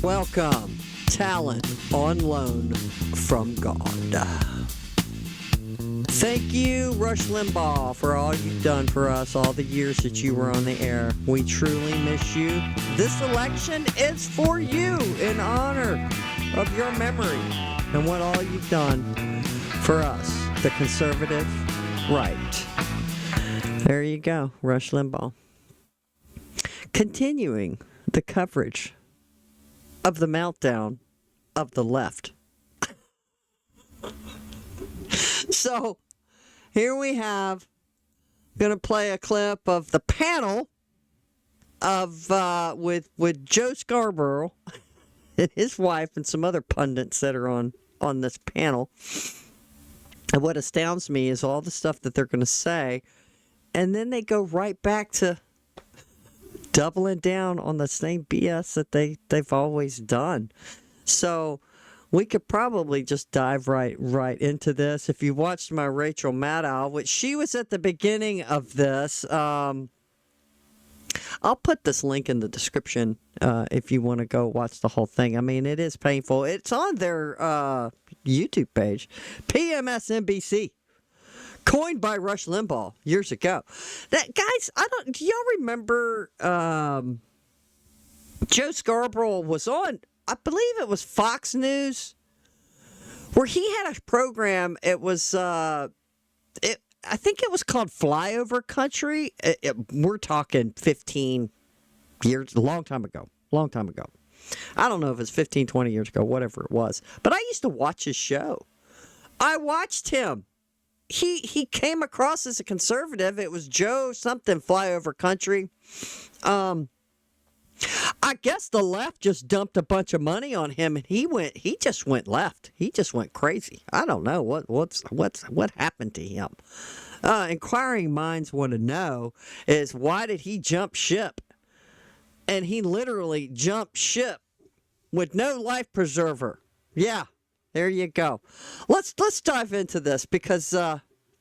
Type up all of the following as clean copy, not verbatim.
Welcome, talent on loan from God. Thank you, Rush Limbaugh, for all you've done for us all the years that you were on the air. We truly miss you. This election is for you in honor of your memory and what all you've done for us, the conservative right. There you go, Rush Limbaugh. Continuing the coverage of the meltdown of the left. So, here we have, going to play a clip of the panel of with Joe Scarborough and his wife and some other pundits that are on this panel. And what astounds me is all the stuff that they're going to say, and then they go right back to doubling down on the same BS that they've always done. So we could probably just dive right into this. If you watched my Rachel Maddow, which she was at the beginning of this, I'll put this link in the description if you want to go watch the whole thing. I mean, it is painful. It's on their YouTube page, PMSNBC. Coined by Rush Limbaugh years ago. That guys, do y'all remember Joe Scarborough was on, I believe it was Fox News, where he had a program. It was I think it was called Flyover Country. We're talking 15 years, a long time ago. I don't know if it's 15, 20 years ago, whatever it was. But I used to watch his show. I watched him. He came across as a conservative. It was Joe something Flyover Country. I guess the left just dumped a bunch of money on him, and he just went left. He just went crazy. I don't know what happened to him. Inquiring minds want to know is, why did he jump ship? And he literally jumped ship with no life preserver. Yeah. There you go. Let's dive into this, because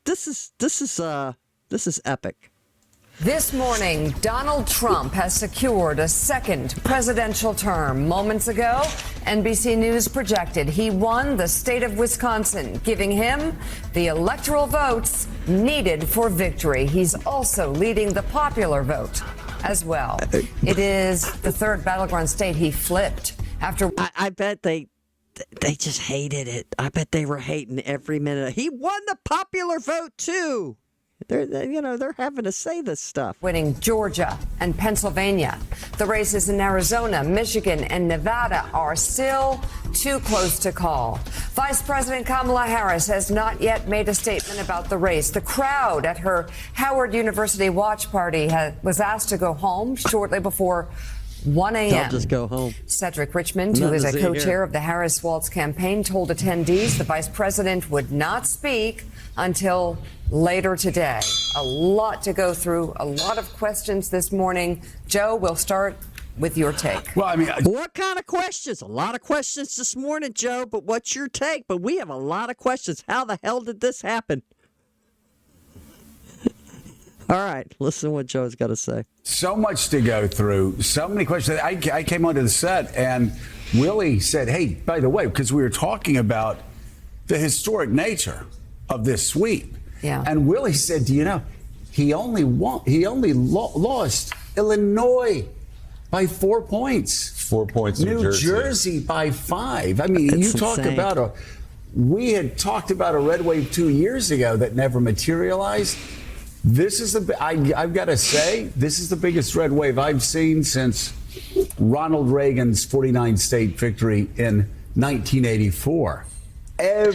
this is epic. This morning, Donald Trump has secured a second presidential term. Moments ago, NBC News projected he won the state of Wisconsin, giving him the electoral votes needed for victory. He's also leading the popular vote as well. It is the third battleground state he flipped after. I bet they just hated it. I bet they were hating every minute. He won the popular vote too. They're having to say this stuff. Winning Georgia and Pennsylvania. The races in Arizona, Michigan, and Nevada are still too close to call. Vice President Kamala Harris has not yet made a statement about the race. The crowd at her Howard University watch party was asked to go home shortly before 1 a.m. They'll just go home. Cedric Richmond, who is a co-chair of the Harris-Walz campaign, told attendees the vice president would not speak until later today. A lot to go through, a lot of questions this morning. Joe, we'll start with your take. Well, I mean, what kind of questions? A lot of questions this morning, Joe, but what's your take? But we have a lot of questions. How the hell did this happen? All right, listen to what Joe's got to say. So much to go through, so many questions. I came onto the set and Willie said, hey, by the way, because we were talking about the historic nature of this sweep. Yeah. And Willie said, do you know, he only lost Illinois by 4 points. 4 points. New Jersey by 5. I mean, That's you talk insane. about we had talked about a red wave 2 years ago that never materialized. This is I've got to say, this is the biggest red wave I've seen since Ronald Reagan's 49 state victory in 1984. They're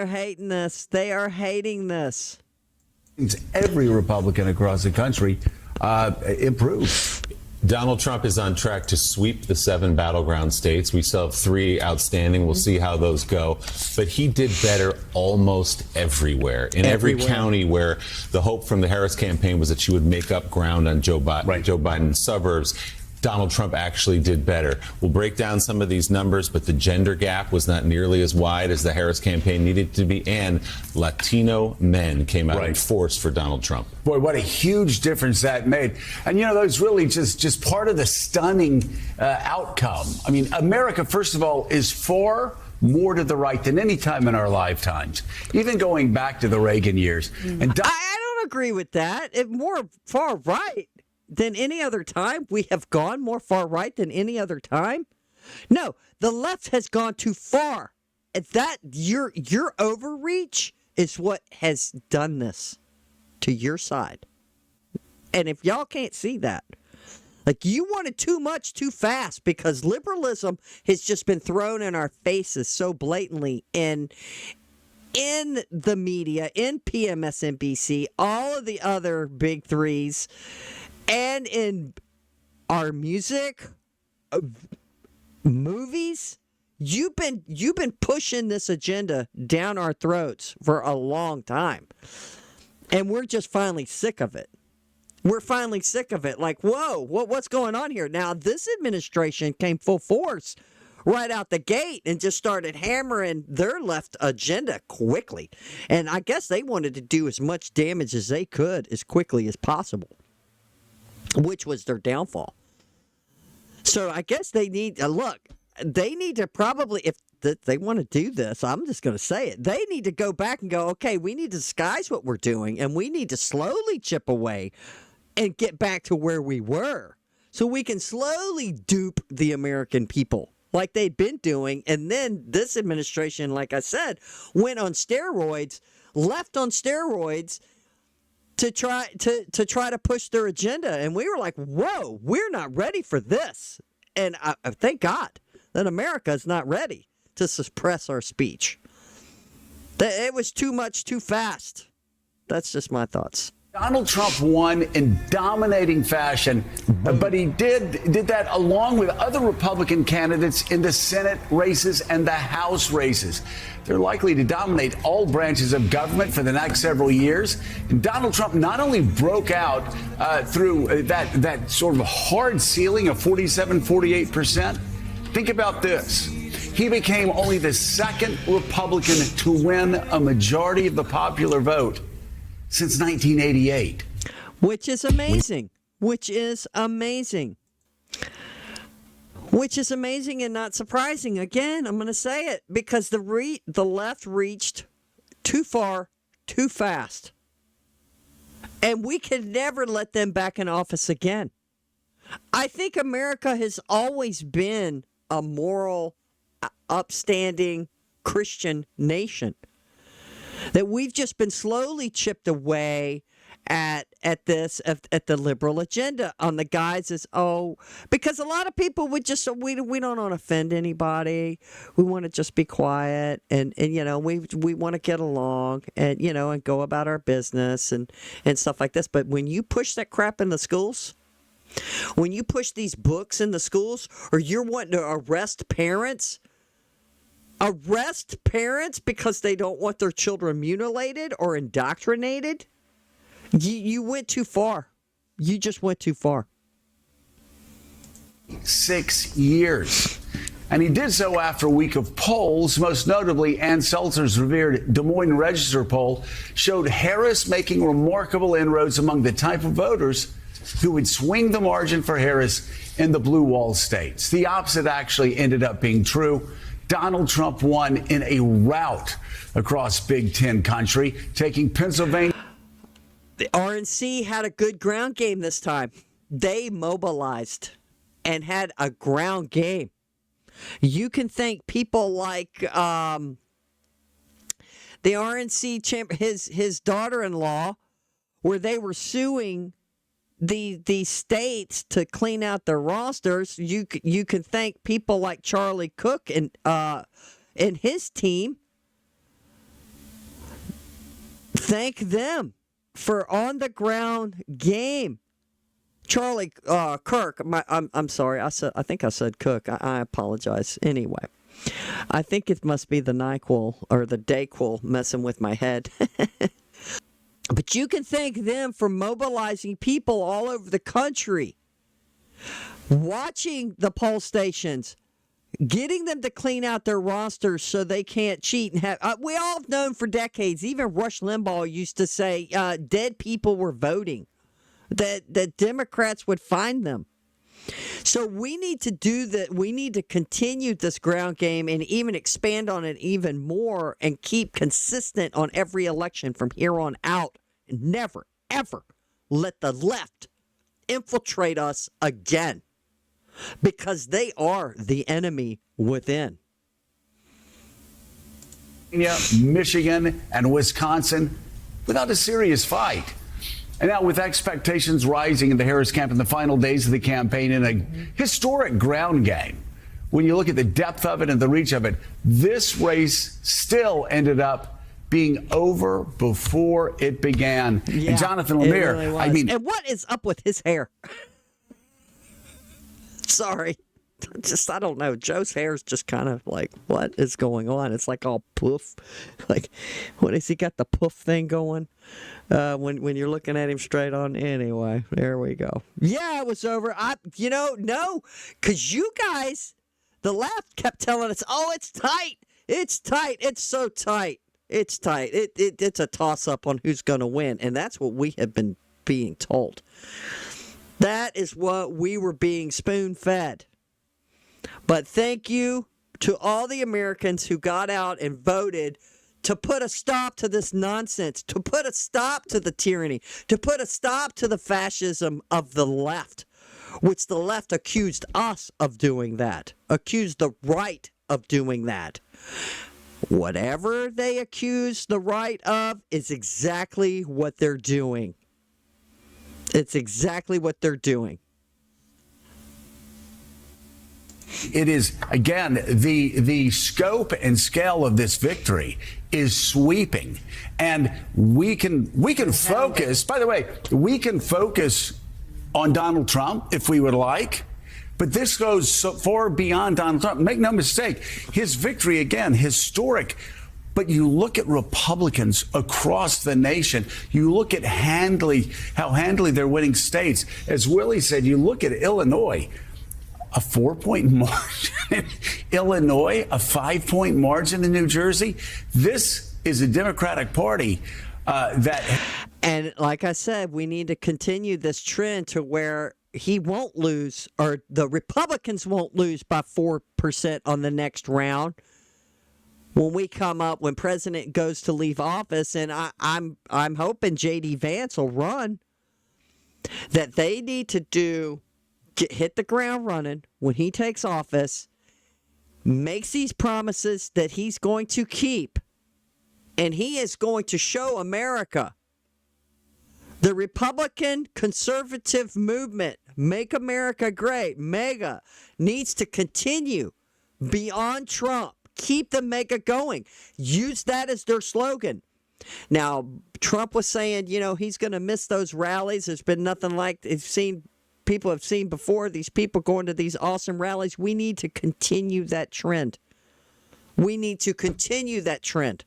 hating this. They are hating this. Every Republican across the country improved. Donald Trump is on track to sweep the 7 battleground states. We still have 3 outstanding. We'll see how those go. But he did better almost everywhere. In every county where the hope from the Harris campaign was that she would make up ground on Joe Biden's suburbs. Donald Trump actually did better. We'll break down some of these numbers, but the gender gap was not nearly as wide as the Harris campaign needed to be, and Latino men came out in force for Donald Trump. Boy, what a huge difference that made. And, that was really just part of the stunning outcome. I mean, America, first of all, is far more to the right than any time in our lifetimes, even going back to the Reagan years. And I don't agree with that. More far right than any other time. We have gone more far right than any other time. No, the left has gone too far. That your overreach is what has done this to your side. And if y'all can't see that, like, you wanted too much too fast, because liberalism has just been thrown in our faces so blatantly in the media, in PMSNBC, all of the other big threes, and in our music, movies. You've been pushing this agenda down our throats for a long time, and we're just finally sick of it. We're finally sick of it. Like, whoa, what's going on here? Now, this administration came full force right out the gate and just started hammering their left agenda quickly. And I guess they wanted to do as much damage as they could as quickly as possible, which was their downfall. So I guess they need they need to probably, if they want to do this, I'm just going to say it. They need to go back and go, okay, we need to disguise what we're doing, and we need to slowly chip away and get back to where we were, so we can slowly dupe the American people like they'd been doing. And then this administration, like I said, went on steroids, left on steroids to try to push their agenda. And we were like, whoa, we're not ready for this. And I thank God that America is not ready to suppress our speech. It was too much too fast. That's just my thoughts. Donald Trump won in dominating fashion, but he did that along with other Republican candidates in the Senate races and the House races. They're likely to dominate all branches of government for the next several years. And Donald Trump not only broke out through that sort of hard ceiling of 47-48%. Think about this. He became only the second Republican to win a majority of the popular vote since 1988. Which is amazing. Which is amazing and not surprising. Again, I'm going to say it, because the left reached too far, too fast. And we can never let them back in office again. I think America has always been a moral, upstanding Christian nation. That we've just been slowly chipped away at the liberal agenda on the guise as, because a lot of people would just, we don't want to offend anybody. We want to just be quiet, and we want to get along, and and go about our business and stuff like this. But when you push that crap in the schools, when you push these books in the schools, or you're wanting to arrest parents because they don't want their children mutilated or indoctrinated, you went too far. You just went too far. 6 years. And he did so after a week of polls, most notably Ann Seltzer's revered Des Moines Register poll showed Harris making remarkable inroads among the type of voters who would swing the margin for Harris in the blue wall states. The opposite actually ended up being true. Donald Trump won in a rout across Big Ten country, taking Pennsylvania. The RNC had a good ground game this time. They mobilized and had a ground game. You can thank people like the RNC champ, his daughter-in-law, where they were suing the states to clean out their rosters. You can thank people like Charlie Cook and his team. Thank them for on the ground game. Charlie Kirk. I'm sorry. I think I said Cook. I apologize. Anyway, I think it must be the NyQuil or the DayQuil messing with my head. But you can thank them for mobilizing people all over the country watching the poll stations, getting them to clean out their rosters so they can't cheat and have. We all have known for decades. Even Rush Limbaugh used to say dead people were voting, that Democrats would find them. So we need to do that. We need to continue this ground game and even expand on it even more and keep consistent on every election from here on out. And never, ever let the left infiltrate us again, because they are the enemy within. Michigan and Wisconsin without a serious fight. And now with expectations rising in the Harris camp in the final days of the campaign in a historic ground game, when you look at the depth of it and the reach of it, this race still ended up being over before it began. Yeah, and Jonathan Lemire, really I mean, and what is up with his hair? Sorry. I don't know. Joe's hair's just kind of like, what is going on? It's like all poof. Like, what has he got the poof thing going? When you're looking at him straight on. Anyway, there we go. Yeah, it was over. No, because you guys, the left, kept telling us, oh, it's tight. It's tight. It's so tight. It's tight. It's a toss-up on who's going to win. And that's what we have been being told. That is what we were being spoon-fed. But thank you to all the Americans who got out and voted to put a stop to this nonsense, to put a stop to the tyranny, to put a stop to the fascism of the left, which the left accused us of doing that, accused the right of doing that. Whatever they accuse the right of is exactly what they're doing. It's exactly what they're doing. It is, again, the scope and scale of this victory is sweeping. And we can focus, by the way, we can focus on Donald Trump if we would like. But this goes so far beyond Donald Trump. Make no mistake, his victory, again, historic. But you look at Republicans across the nation. You look at how handily they're winning states. As Willie said, you look at Illinois, a 4-point margin. Illinois, a 5-point margin in New Jersey. This is a Democratic Party that. And like I said, we need to continue this trend to where he won't lose, or the Republicans won't lose by 4% on the next round. When President goes to leave office, and I'm hoping J.D. Vance will run, that they need to hit the ground running when he takes office, makes these promises that he's going to keep, and he is going to show America. The Republican conservative movement, Make America Great, MAGA, needs to continue beyond Trump. Keep the MAGA going. Use that as their slogan. Now, Trump was saying, he's going to miss those rallies. There's been nothing like people have seen before. These people going to these awesome rallies. We need to continue that trend. We need to continue that trend.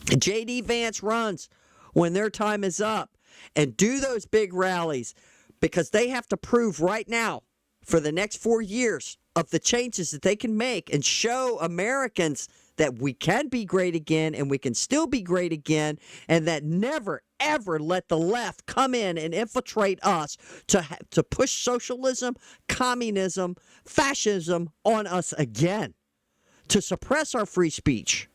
J.D. Vance runs when their time is up and do those big rallies, because they have to prove right now for the next 4 years of the changes that they can make and show Americans that we can be great again and we can still be great again, and that never, ever let the left come in and infiltrate us to push socialism, communism, fascism on us again, to suppress our free speech,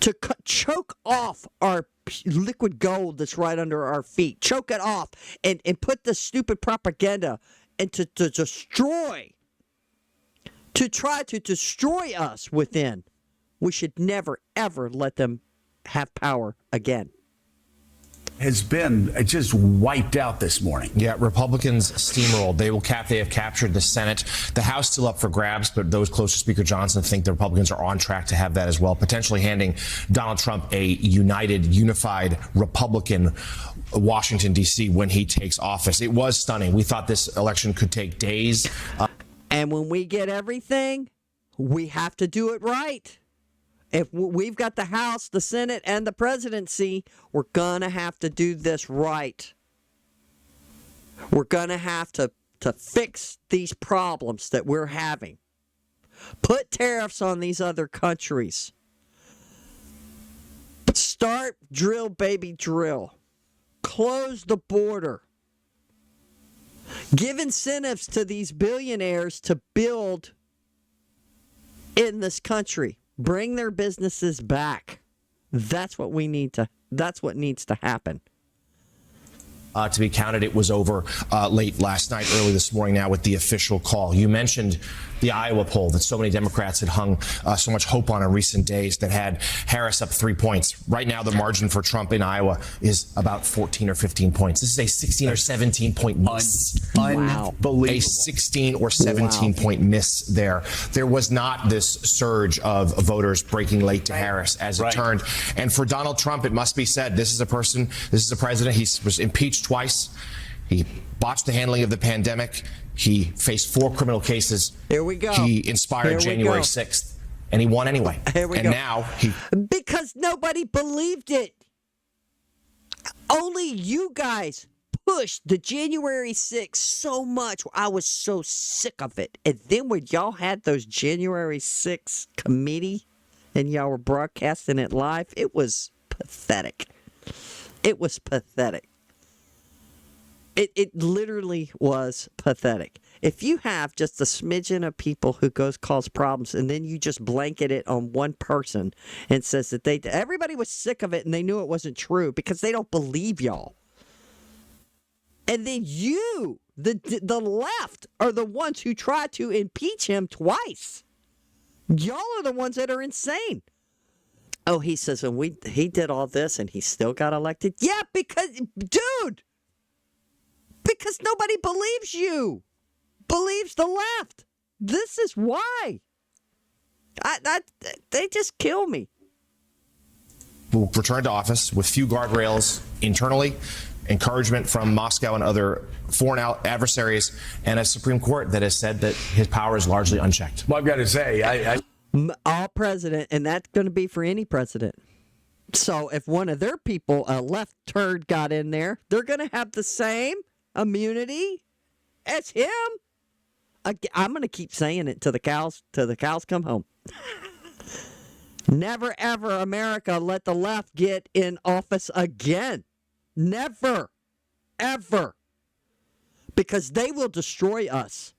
to choke off our liquid gold that's right under our feet, choke it off and put the stupid propaganda and to try to destroy us within. We should never, ever let them have power again. Has been just wiped out this morning. Yeah, Republicans steamrolled. They have captured the Senate. The House still up for grabs, but those close to Speaker Johnson think the Republicans are on track to have that as well, potentially handing Donald Trump a unified Republican Washington, D.C. when he takes office. It was stunning. We thought this election could take days. And when we get everything, we have to do it right. If we've got the House, the Senate, and the presidency, we're going to have to do this right. We're going to have to to fix these problems that we're having. Put tariffs on these other countries. Start drill, baby, drill. Close the border. Give incentives to these billionaires to build in this country. Bring their businesses back. That's what needs to happen. To be counted. It was over late last night, early this morning now with the official call. You mentioned the Iowa poll that so many Democrats had hung so much hope on in recent days that had Harris up 3 points. Right now, the margin for Trump in Iowa is about 14 or 15 points. This is a 16 or 17 point miss. Unbelievable. A 16 or 17 point miss there. There was not this surge of voters breaking late to Harris as it turned. And for Donald Trump, it must be said, this is a president. He was impeached twice. He botched the handling of the pandemic. He faced 4 criminal cases. Here we go. He inspired January 6th, and he won anyway. Here we go. Now because nobody believed it. Only you guys pushed the January 6th so much. I was so sick of it. And then when y'all had those January 6th committee and y'all were broadcasting it live, it was pathetic. It was pathetic. It literally was pathetic. If you have just a smidgen of people who cause problems and then you just blanket it on one person and says that everybody was sick of it and they knew it wasn't true because they don't believe y'all. And then you, the left, are the ones who tried to impeach him twice. Y'all are the ones that are insane. Oh, he says, and he did all this and he still got elected? Yeah, because nobody believes you. Believes the left. This is why. They just kill me. will return to office with few guardrails internally, encouragement from Moscow and other foreign adversaries, and a Supreme Court that has said that his power is largely unchecked. Well, I've got to say, all president, and that's going to be for any president. So if one of their people, a left turd, got in there, they're going to have the same immunity as him. I'm going to keep saying it till the cows come home. Never, ever, America, let the left get in office again. Never, ever. Because they will destroy us.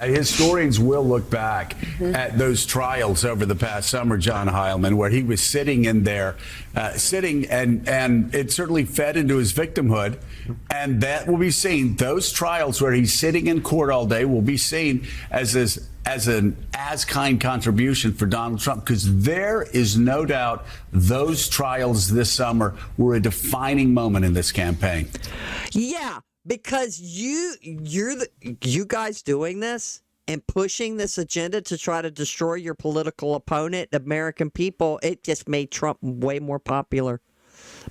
Historians will look back at those trials over the past summer, John Heilman, where he was sitting in there, and it certainly fed into his victimhood. And that will be seen. Those trials where he's sitting in court all day will be seen as an as-kind contribution for Donald Trump, because there is no doubt those trials this summer were a defining moment in this campaign. Yeah. Because you guys doing this and pushing this agenda to try to destroy your political opponent, American people, it just made Trump way more popular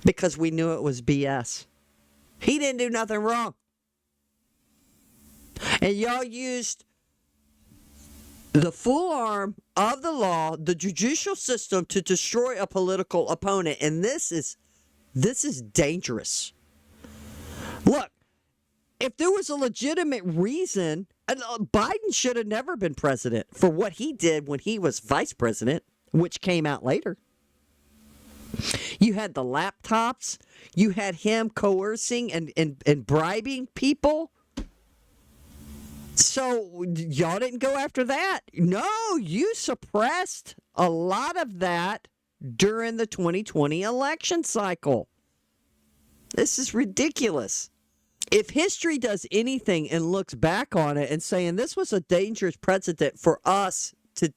because we knew it was BS. He didn't do nothing wrong. And y'all used the full arm of the law, the judicial system, to destroy a political opponent. And this is dangerous. Look. If there was a legitimate reason, Biden should have never been president for what he did when he was vice president, which came out later. You had the laptops. You had him coercing and bribing people. So y'all didn't go after that. No, you suppressed a lot of that during the 2020 election cycle. This is ridiculous. If history does anything and looks back on it and saying this was a dangerous precedent for us to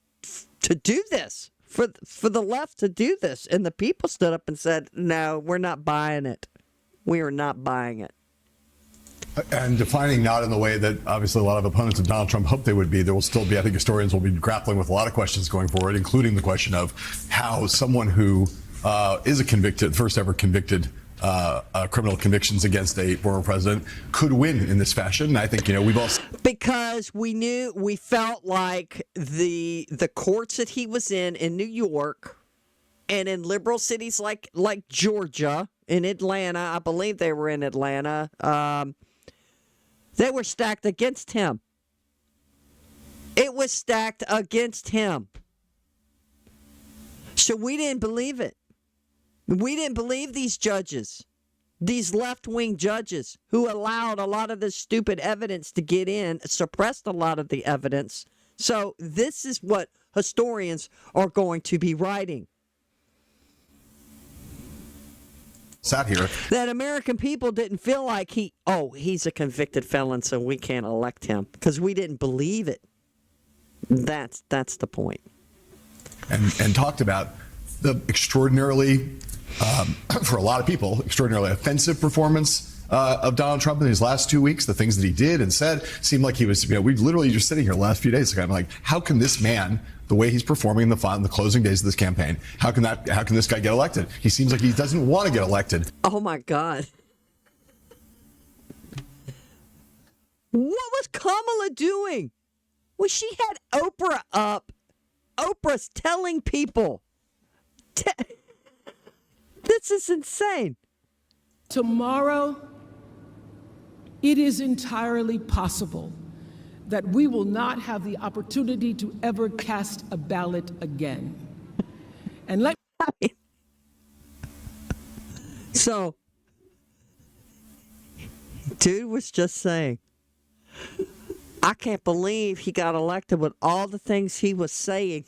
do this, for the left to do this, and the people stood up and said, no, we're not buying it. We are not buying it. And defining not in the way that obviously a lot of opponents of Donald Trump hope they would be. There will still be, I think historians will be grappling with a lot of questions going forward, including the question of how someone who is a convicted, first ever convicted criminal convictions against a former president could win in this fashion. And I think, we've all... Because we felt like the courts that he was in New York and in liberal cities like Georgia, in Atlanta, I believe they were in Atlanta, They were stacked against him. It was stacked against him. So we didn't believe it. We didn't believe these judges, these left-wing judges who allowed a lot of this stupid evidence to get in, suppressed a lot of the evidence. So this is what historians are going to be writing. Sat here. That American people didn't feel like he's a convicted felon, so we can't elect him, because we didn't believe it. That's the point. And talked about the extraordinarily, for a lot of people, extraordinarily offensive performance of Donald Trump in these last 2 weeks. The things that he did and said seemed like he was, we literally just sitting here the last few days ago. I'm like, how can this man, the way he's performing in the closing days of this campaign, how can this guy get elected? He seems like he doesn't want to get elected. Oh my God. What was Kamala doing? Well, she had Oprah up. Oprah's telling people. This is insane. Tomorrow, it is entirely possible that we will not have the opportunity to ever cast a ballot again. And So, dude was just saying, I can't believe he got elected with all the things he was saying.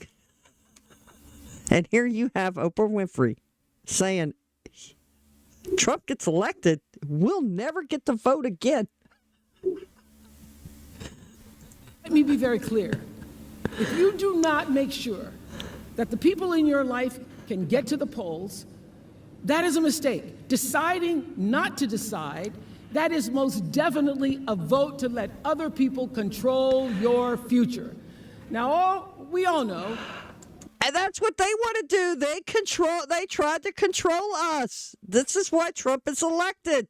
And here you have Oprah Winfrey saying, Trump gets elected, we'll never get to vote again. let me be very clear. If you do not make sure that the people in your life can get to the polls, that is a mistake. Deciding not to decide, that is most definitely a vote to let other people control your future. Now, we all know. And that's what they want to do. They tried to control us. This is why Trump is elected.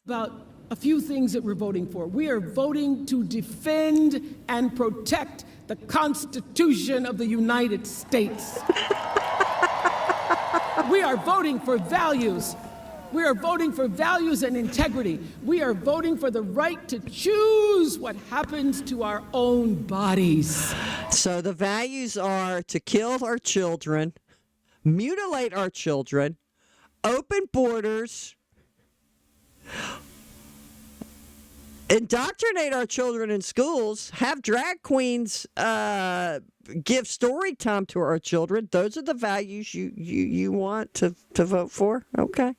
About a few things that we're voting for. We are voting to defend and protect the Constitution of the United States. We are voting for values. We are voting for values and integrity. We are voting for the right to choose what happens to our own bodies. So the values are to kill our children, mutilate our children, open borders, indoctrinate our children in schools, have drag queens give story time to our children. Those are the values you want to vote for? Okay.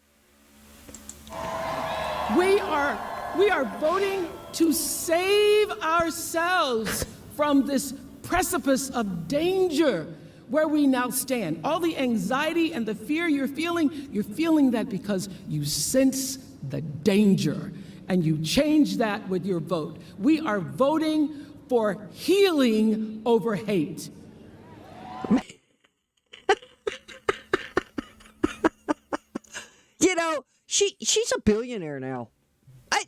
We are voting to save ourselves from this precipice of danger where we now stand. All the anxiety and the fear you're feeling that because you sense the danger, and you change that with your vote. We are voting for healing over hate. You know, she's a billionaire now.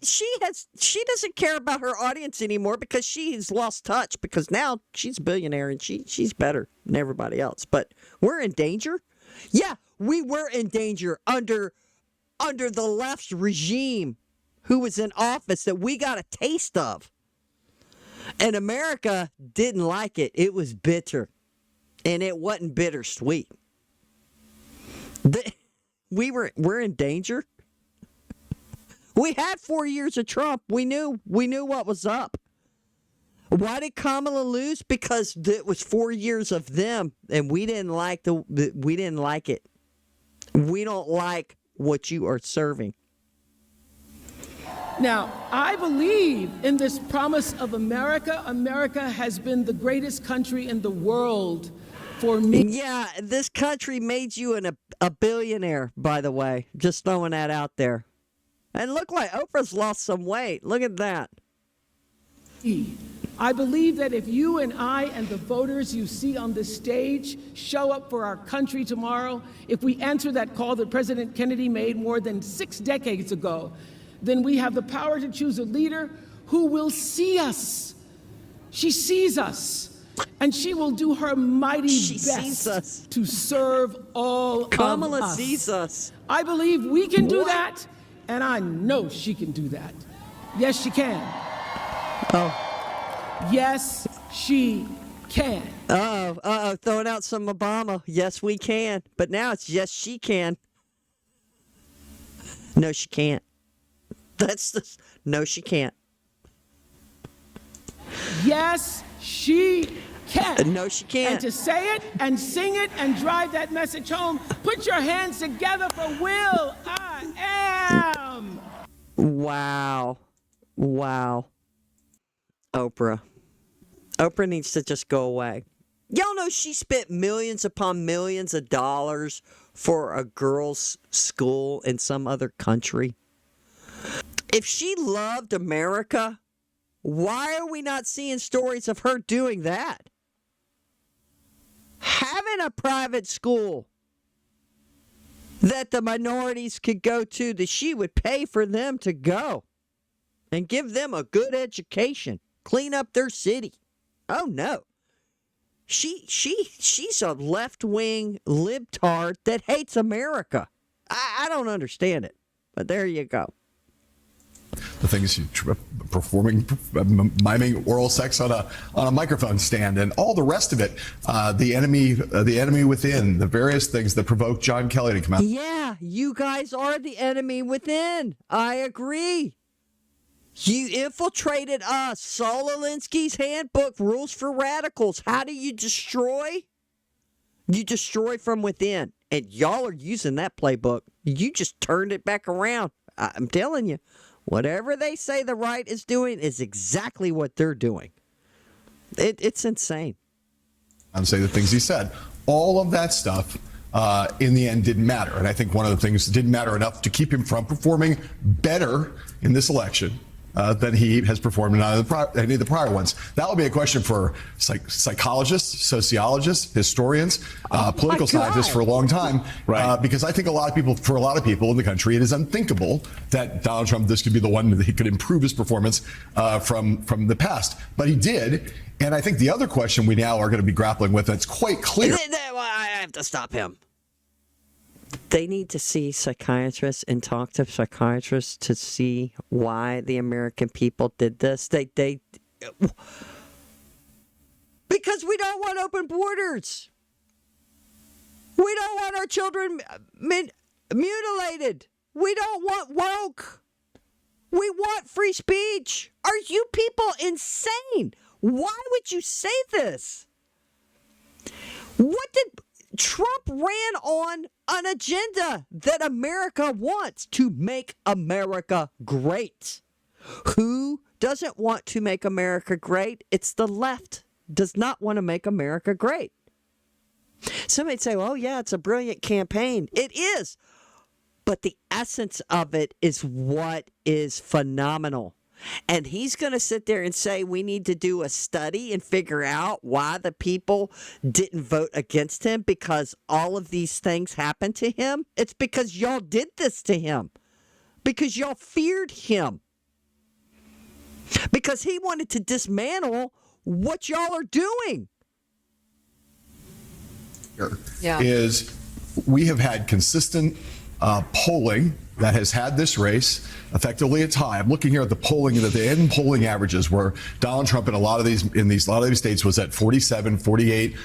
She doesn't care about her audience anymore because she's lost touch, because now she's a billionaire and she's better than everybody else. But we're in danger. Yeah, we were in danger under the left's regime, who was in office, that we got a taste of. And America didn't like it. It was bitter. And it wasn't bittersweet. We're in danger. We had 4 years of Trump. We knew what was up. Why did Kamala lose? Because it was 4 years of them, and we didn't like it. We don't like what you are serving. Now, I believe in this promise of America. America has been the greatest country in the world for me. Yeah, this country made you a billionaire, by the way. Just throwing that out there. And look like Oprah's lost some weight. Look at that. I believe that if you and I and the voters you see on this stage show up for our country tomorrow, if we answer that call that President Kennedy made more than 6 decades ago, then we have the power to choose a leader who will see us. She sees us, and she will do her mighty best to serve all Kamala of us. sees us. I believe we can do that. And I know she can do that. Yes, she can. Oh. Yes, she can. Throwing out some Obama. Yes, we can. But now it's yes, she can. No, she can't. No, she can't. Yes, she can. No, she can't. And to say it and sing it and drive that message home, put your hands together for Will I Am. Wow. Oprah needs to just go away. Y'all know she spent millions upon millions of dollars for a girls' school in some other country. If she loved America, why are we not seeing stories of her doing that? Having a private school that the minorities could go to, that she would pay for them to go and give them a good education, clean up their city. Oh no. She's a left-wing libtard that hates America. I don't understand it, but there you go. The things performing, miming oral sex on a microphone stand, and all the rest of it. The enemy within, the various things that provoke John Kelly to come out. Yeah, you guys are the enemy within. I agree. You infiltrated us. Saul Alinsky's handbook, Rules for Radicals. How do you destroy? You destroy from within. And y'all are using that playbook. You just turned it back around. I'm telling you, whatever they say the right is doing is exactly what they're doing. It's insane. And say the things he said. All of that stuff, in the end, didn't matter. And I think one of the things that didn't matter enough to keep him from performing better in this election than he has performed in any of the prior ones. That will be a question for psychologists, sociologists, historians, political scientists for a long time. Right. Because I think for a lot of people in the country, it is unthinkable that Donald Trump, this could be the one that he could improve his performance from the past. But he did. And I think the other question we now are going to be grappling with, that's quite clear. I have to stop him. They need to see psychiatrists and talk to psychiatrists to see why the American people did this. Because we don't want open borders. We don't want our children mutilated. We don't want woke. We want free speech. Are you people insane? Why would you say this? What did Trump ran on an agenda that America wants to make America great. Who doesn't want to make America great? It's the left. Does not want to make America great. Somebody'd say, oh, yeah, it's a brilliant campaign. It is. But the essence of it is what is phenomenal. And he's going to sit there and say we need to do a study and figure out why the people didn't vote against him because all of these things happened to him. It's because y'all did this to him. Because y'all feared him. Because he wanted to dismantle what y'all are doing. Is we have had consistent polling that has had this race effectively a tie. I'm looking here at the polling, the end polling averages, where Donald Trump in a lot of these states was at 47, 48,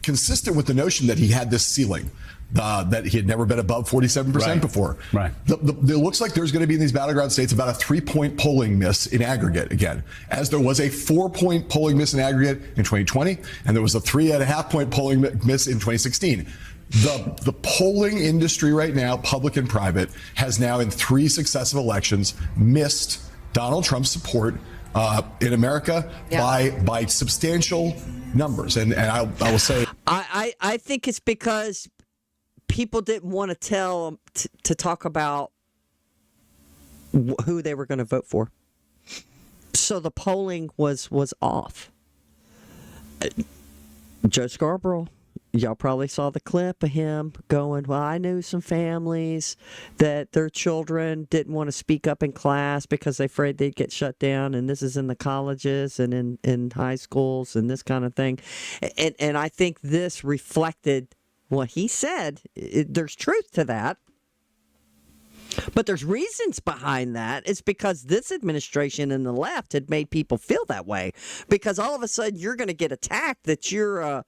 consistent with the notion that he had this ceiling. That he had never been above 47% before. Right. It looks like there's going to be in these battleground states about a 3-point polling miss in aggregate again, as there was a 4-point polling miss in aggregate in 2020, and there was a 3.5-point polling miss in 2016. The polling industry right now, public and private, has now in 3 successive elections missed Donald Trump's support in America by substantial numbers. And I will say, I think it's because people didn't want to tell to talk about who they were going to vote for. So the polling was off. Joe Scarborough, y'all probably saw the clip of him going, well, I knew some families that their children didn't want to speak up in class because they're afraid they'd get shut down. And this is in the colleges and in high schools and this kind of thing. And I think this reflected what he said. There's truth to that. But there's reasons behind that. It's because this administration and the left had made people feel that way. Because all of a sudden you're going to get attacked that you're a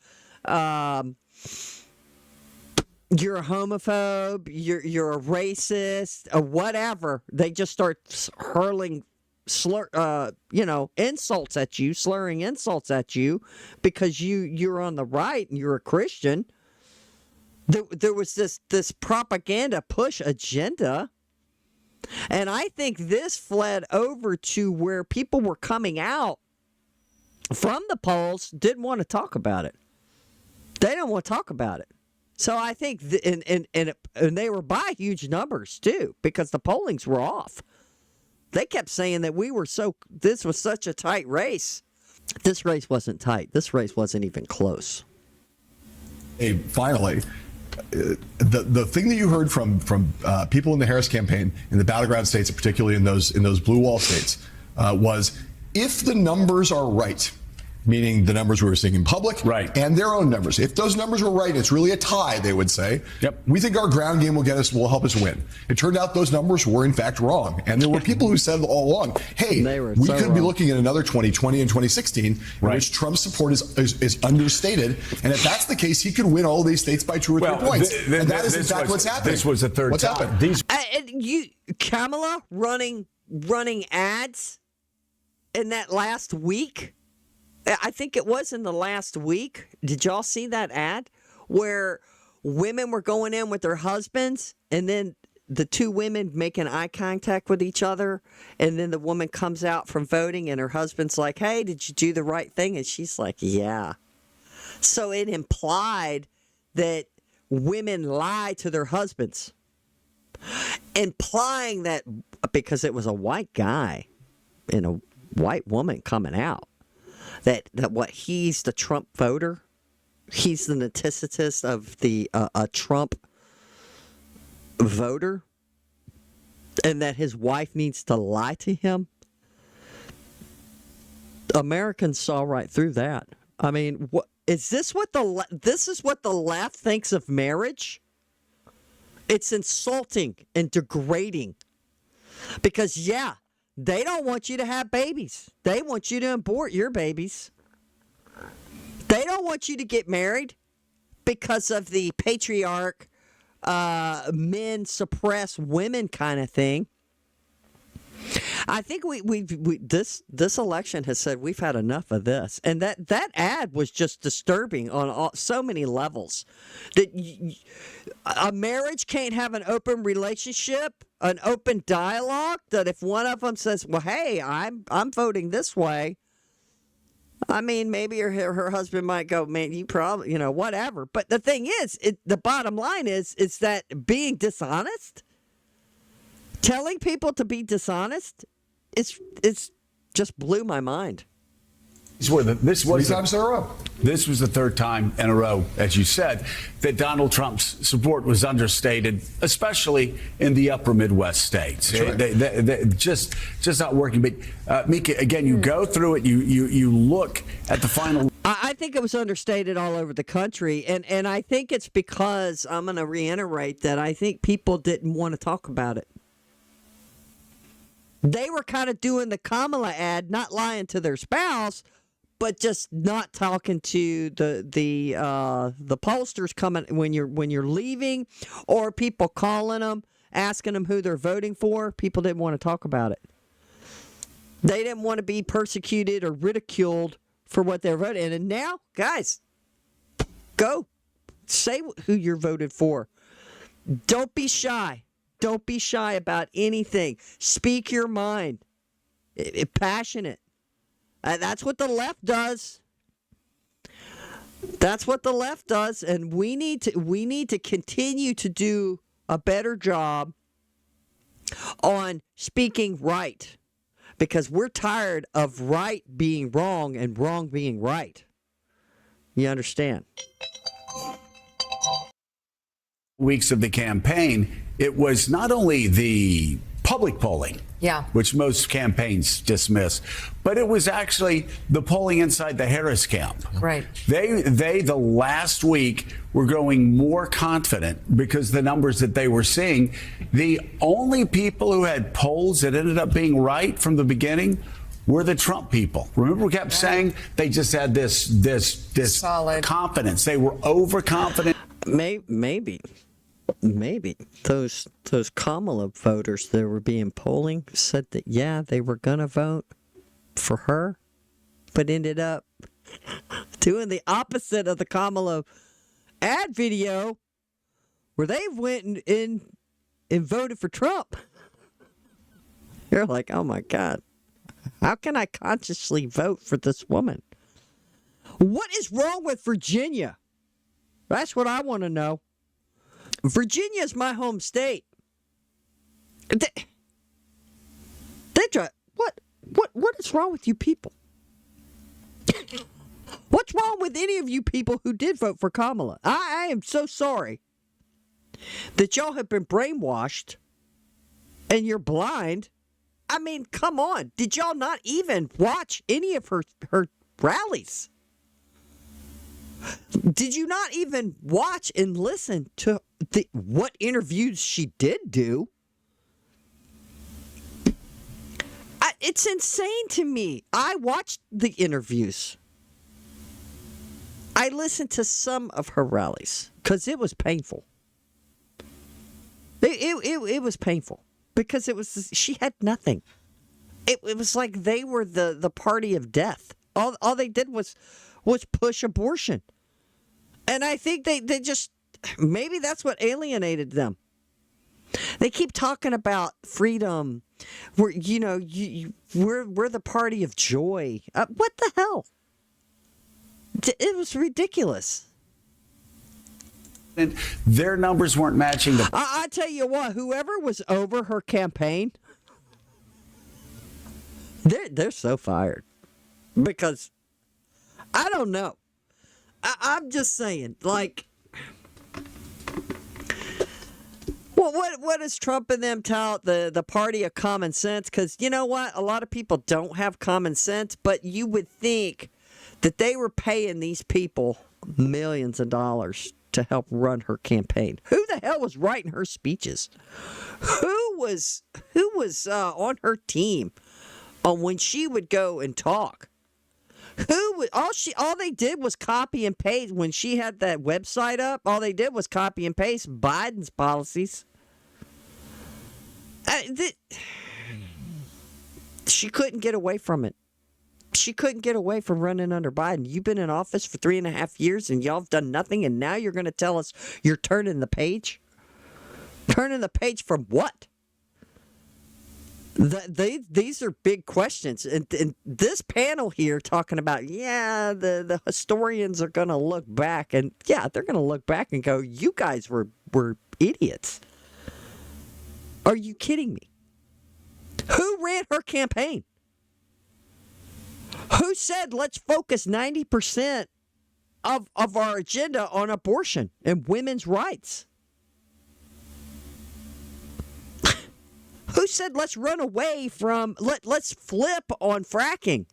homophobe, you're a racist, or whatever. They just start hurling insults at you, slurring insults at you because you're on the right and you're a Christian. There was this propaganda push agenda. And I think this fled over to where people were coming out from the polls, didn't want to talk about it. They didn't want to talk about it. So I think, and they were by huge numbers too, because the pollings were off. They kept saying that this was such a tight race. This race wasn't tight. This race wasn't even close. Hey, finally, the thing that you heard from people in the Harris campaign in the battleground states, particularly in those blue wall states, was if the numbers are right, meaning the numbers we were seeing in public, right, and their own numbers. If those numbers were right, it's really a tie, they would say. Yep. We think our ground game will help us win. It turned out those numbers were in fact wrong. And there were people who said all along, hey, we could be looking at another 2020 and 2016 in which Trump's support is understated. And if that's the case, he could win all these states by 2 or 3 points. And that is in fact what's happening. This was the third time. Kamala running ads in that last week. I think it was in the last week. Did y'all see that ad where women were going in with their husbands and then the two women making eye contact with each other, and then the woman comes out from voting and her husband's like, hey, did you do the right thing? And she's like, yeah. So it implied that women lie to their husbands, implying that because it was a white guy and a white woman coming out, that what he's the Trump voter, he's the antithesis of the a Trump voter, and that his wife needs to lie to him. Americans saw right through that. I mean, what is this? This is what the left thinks of marriage? It's insulting and degrading. Because they don't want you to have babies. They want you to abort your babies. They don't want you to get married because of the patriarch, men suppress women kind of thing. I think this election has said we've had enough of this, and that ad was just disturbing on so many levels. That a marriage can't have an open relationship, an open dialogue. That if one of them says, "Well, hey, I'm voting this way," I mean, maybe her husband might go, "Man, you probably whatever." But the thing is, the bottom line is that being dishonest. Telling people to be dishonest, it's just blew my mind. This was the third time in a row, as you said, that Donald Trump's support was understated, especially in the upper Midwest states. Right. They just not working. But Mika, again, you go through it, you look at the final. I think it was understated all over the country, and I think it's because I'm going to reiterate that I think people didn't want to talk about it. They were kind of doing the Kamala ad, not lying to their spouse, but just not talking to the pollsters coming when you're leaving, or people calling them, asking them who they're voting for. People didn't want to talk about it. They didn't want to be persecuted or ridiculed for what they're voting. And now, guys, go say who you're voted for. Don't be shy. Don't be shy about anything. Speak your mind. Passionate. That's what the left does. That's what the left does, and we need to continue to do a better job on speaking right, because we're tired of right being wrong and wrong being right. You understand? Weeks of the campaign, it was not only the public polling. Yeah. Which most campaigns dismiss. But it was actually the polling inside the Harris camp. Right. They the last week were growing more confident because the numbers that they were seeing. The only people who had polls that ended up being right from the beginning were the Trump people. Remember, we kept saying they just had this solid confidence. They were overconfident. Maybe those Kamala voters that were being polling said that they were gonna vote for her, but ended up doing the opposite of the Kamala ad video, where they went and voted for Trump. You're like, oh my God, how can I consciously vote for this woman? What is wrong with Virginia? That's what I want to know. Virginia's my home state. They what is wrong with you people? What's wrong with any of you people who did vote for Kamala? I am so sorry that y'all have been brainwashed and you're blind. I mean, come on. Did y'all not even watch any of her rallies? Did you not even watch and listen to what interviews she did do? It's insane to me. I watched the interviews. I listened to some of her rallies because it was painful. It was painful because she had nothing. It was like they were the party of death. All they did was push abortion. And I think they just, maybe that's what alienated them. They keep talking about freedom. We're the party of joy. What the hell? It was ridiculous. And their numbers weren't matching the. I tell you what, whoever was over her campaign, they're so fired. Because I don't know. I'm just saying, like, well, what does Trump and them tout the party of common sense? Because you know what? A lot of people don't have common sense, but you would think that they were paying these people millions of dollars to help run her campaign. Who the hell was writing her speeches? Who was on her team when she would go and talk? All they did was copy and paste when she had that website up. All they did was copy and paste Biden's policies. She couldn't get away from it. She couldn't get away from running under Biden. You've been in office for 3.5 years and y'all have done nothing, and now you're going to tell us you're turning the page? Turning the page from what? These are big questions, and this panel here talking about the historians are going to look back, and they're going to look back and go, you guys were idiots. Are you kidding me? Who ran her campaign? Who said let's focus 90% of our agenda on abortion and women's rights? Who said let's run away from, let's flip on fracking?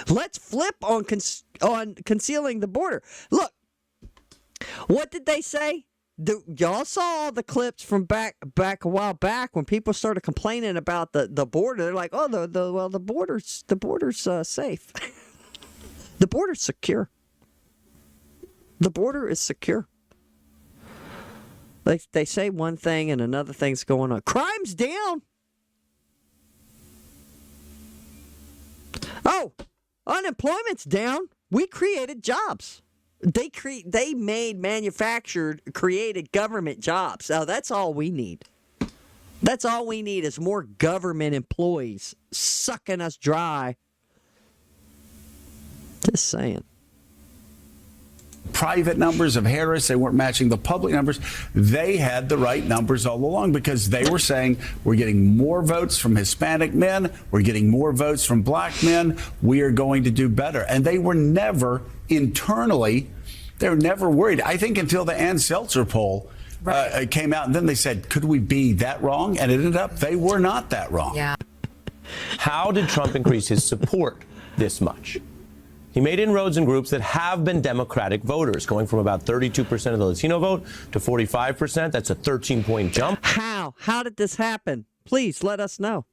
Let's flip on concealing the border. Look, what did they say? Y'all saw the clips from back a while back when people started complaining about the border. They're like, oh, the border's safe. The border's secure. The border is secure. They say one thing and another thing's going on. Crime's down. Oh, unemployment's down. We created jobs. They made created government jobs. So that's all we need. That's all we need is more government employees sucking us dry. Just saying. Private numbers of Harris, they weren't matching the public numbers. They had the right numbers all along because they were saying we're getting more votes from Hispanic men, we're getting more votes from black men, we are going to do better. And they were never internally, they were never worried. I think until the Ann Seltzer poll, came out, and then they said, could we be that wrong? And it ended up they were not that wrong. Yeah. How did Trump increase his support this much? He made inroads in groups that have been Democratic voters, going from about 32% of the Latino vote to 45%. That's a 13-point jump. How? How did this happen? Please let us know.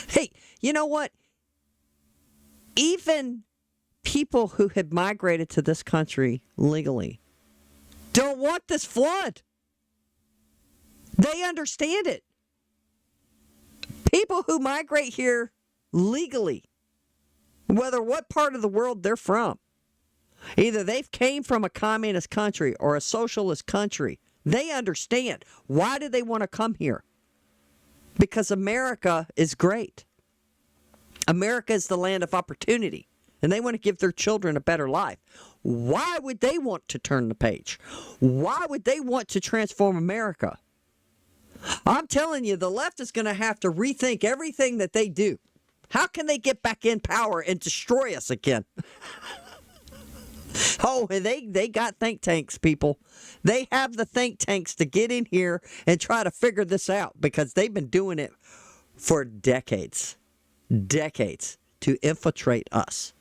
Hey, you know what? Even people who have migrated to this country legally don't want this flood. They understand it. People who migrate here legally, whether what part of the world they're from, either they've came from a communist country or a socialist country, they understand. Why do they want to come here? Because America is great. America is the land of opportunity, and they want to give their children a better life. Why would they want to turn the page? Why would they want to transform America? I'm telling you, the left is going to have to rethink everything that they do. How can they get back in power and destroy us again? Oh, they got think tanks, people. They have the think tanks to get in here and try to figure this out because they've been doing it for decades. Decades to infiltrate us,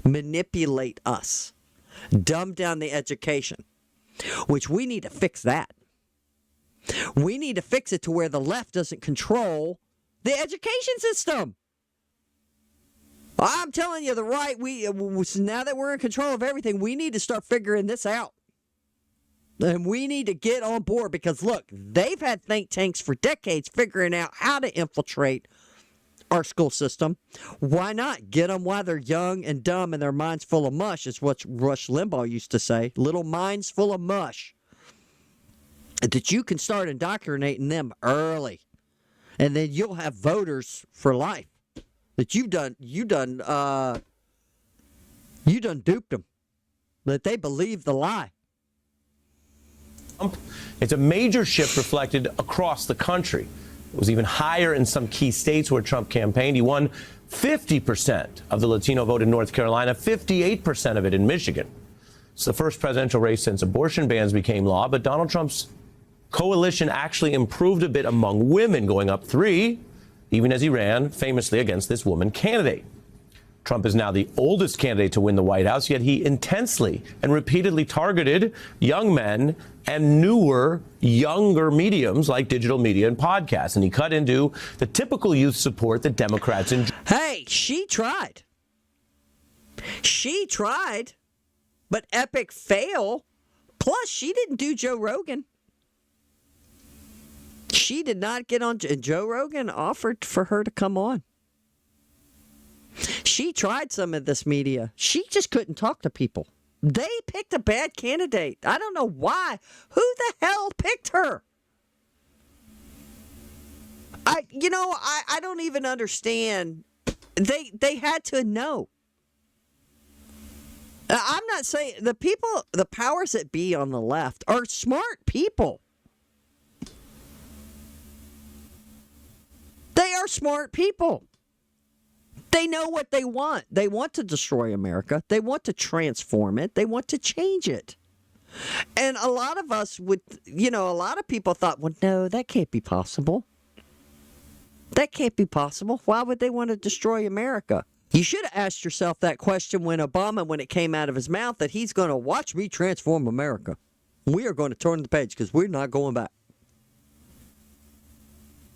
manipulate us, dumb down the education, which we need to fix that. We need to fix it to where the left doesn't control the education system. I'm telling you, the right, now that we're in control of everything, we need to start figuring this out. And we need to get on board because, look, they've had think tanks for decades figuring out how to infiltrate our school system. Why not get them while they're young and dumb and their minds full of mush, is what Rush Limbaugh used to say. Little minds full of mush. That you can start indoctrinating them early. And then you'll have voters for life. That you done duped them. That they believe the lie. It's a major shift reflected across the country. It was even higher in some key states where Trump campaigned. He won 50% of the Latino vote in North Carolina, 58% of it in Michigan. It's the first presidential race since abortion bans became law, but Donald Trump's coalition actually improved a bit among women, going up 3, even as he ran famously against this woman candidate. Trump is now the oldest candidate to win the White House, yet he intensely and repeatedly targeted young men and newer, younger mediums like digital media and podcasts. And he cut into the typical youth support that Democrats enjoy. Hey, she tried. She tried, but epic fail. Plus, she didn't do Joe Rogan. She did not get on. Joe Rogan offered for her to come on. She tried some of this media. She just couldn't talk to people. They picked a bad candidate. I don't know why. Who the hell picked her? I don't even understand. They had to know. I'm not saying the powers that be on the left are smart people. They are smart people. They know what they want. They want to destroy America. They want to transform it. They want to change it. And a lot of us a lot of people thought, well, no, that can't be possible. That can't be possible. Why would they want to destroy America? You should have asked yourself that question when it came out of his mouth, that he's going to watch me transform America. We are going to turn the page because we're not going back.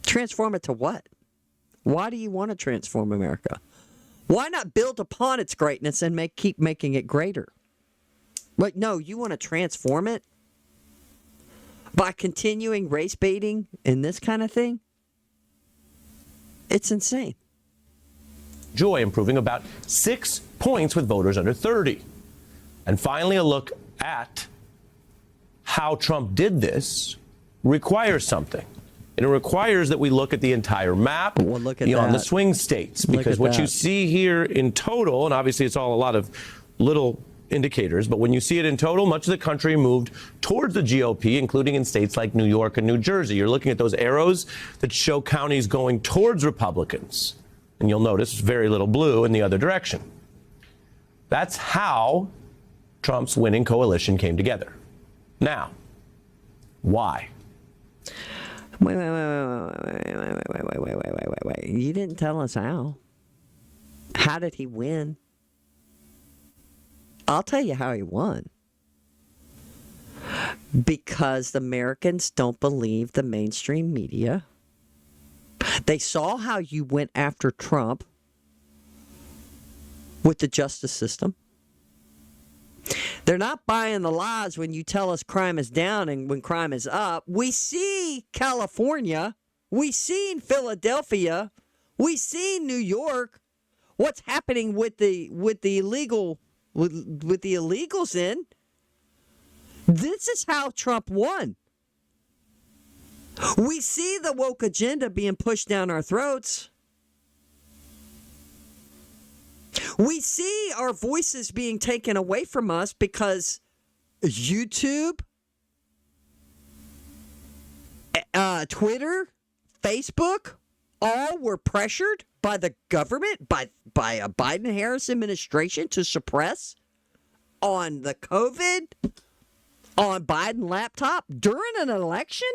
Transform it to what? Why do you want to transform America? Why not build upon its greatness and keep making it greater? But no, you want to transform it by continuing race baiting and this kind of thing? It's insane. Joy improving about 6 points with voters under 30. And finally, a look at how Trump did this requires something. And it requires that we look at the entire map beyond the swing states. Because what you see here in total, and obviously it's all a lot of little indicators, but when you see it in total, much of the country moved towards the GOP, including in states like New York and New Jersey. You're looking at those arrows that show counties going towards Republicans. And you'll notice very little blue in the other direction. That's how Trump's winning coalition came together. Now, why? Wait. You didn't tell us how. How did he win? I'll tell you how he won. Because the Americans don't believe the mainstream media. They saw how you went after Trump with the justice system. They're not buying the lies when you tell us crime is down and when crime is up. We see California. We see Philadelphia. We see New York. What's happening with the illegals in? This is how Trump won. We see the woke agenda being pushed down our throats. We see our voices being taken away from us because YouTube, Twitter, Facebook, all were pressured by the government, by a Biden-Harris administration to suppress on the COVID, on Biden laptop during an election.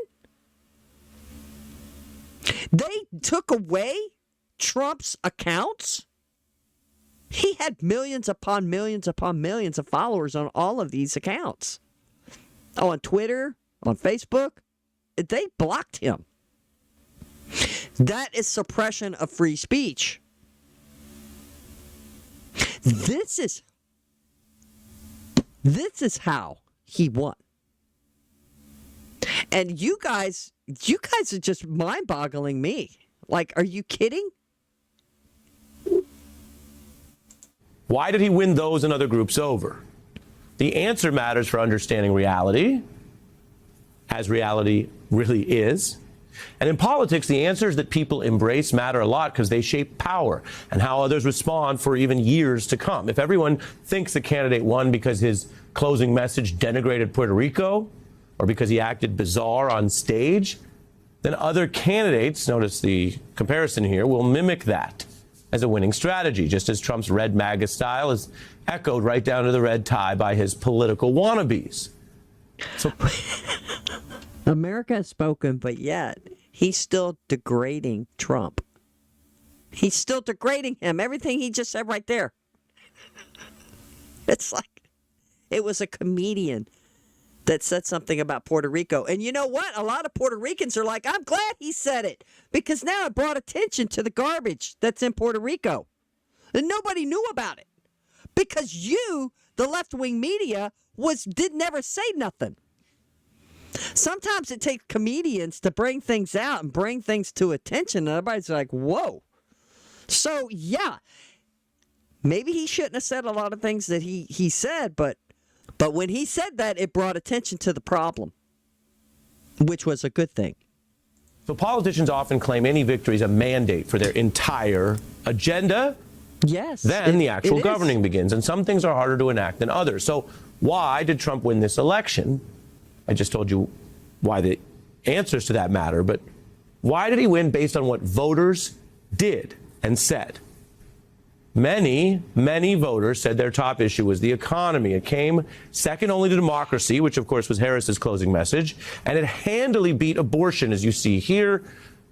They took away Trump's accounts. He had millions upon millions upon millions of followers on all of these accounts. On Twitter, on Facebook, they blocked him. That is suppression of free speech. This is how he won. And you guys are just mind-boggling me. Like, are you kidding? Why did he win those and other groups over? The answer matters for understanding reality, as reality really is. And in politics, the answers that people embrace matter a lot because they shape power and how others respond for even years to come. If everyone thinks a candidate won because his closing message denigrated Puerto Rico or because he acted bizarre on stage, then other candidates, notice the comparison here, will mimic that as a winning strategy, just as Trump's red MAGA style is echoed right down to the red tie by his political wannabes. So America has spoken, but yet he's still degrading Trump. He's still degrading him. Everything he just said right there. It's like it was a comedian that said something about Puerto Rico. And you know what? A lot of Puerto Ricans are like, I'm glad he said it because now it brought attention to the garbage that's in Puerto Rico. And nobody knew about it because you, the left-wing media, did never say nothing. Sometimes it takes comedians to bring things out and bring things to attention. And everybody's like, whoa. So, yeah, maybe he shouldn't have said a lot of things that he said, but when he said that, it brought attention to the problem, which was a good thing. So politicians often claim any victory is a mandate for their entire agenda. Yes. Then the actual governing begins, and some things are harder to enact than others. So why did Trump win this election? I just told you why the answers to that matter, but why did he win based on what voters did and said? Many voters said their top issue was the economy. It came second only to democracy, which of course was Harris's closing message, and it handily beat abortion, as you see here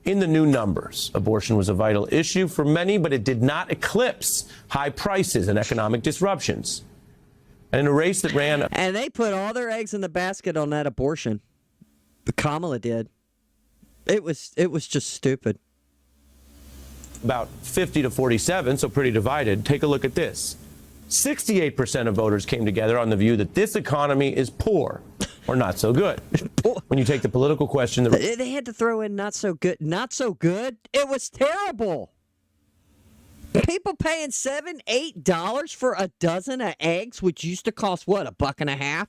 in the new numbers. Abortion was a vital issue for many, but it did not eclipse high prices and economic disruptions. And in a race that ran... And they put all their eggs in the basket on that abortion. Kamala did. It was just stupid. About 50 to 47, so pretty divided. Take a look at this. 68% of voters came together on the view that this economy is poor or not so good. When you take the political question... They had to throw in not so good. Not so good? It was terrible. People paying $7, $8 for a dozen of eggs, which used to cost, what, $1.50?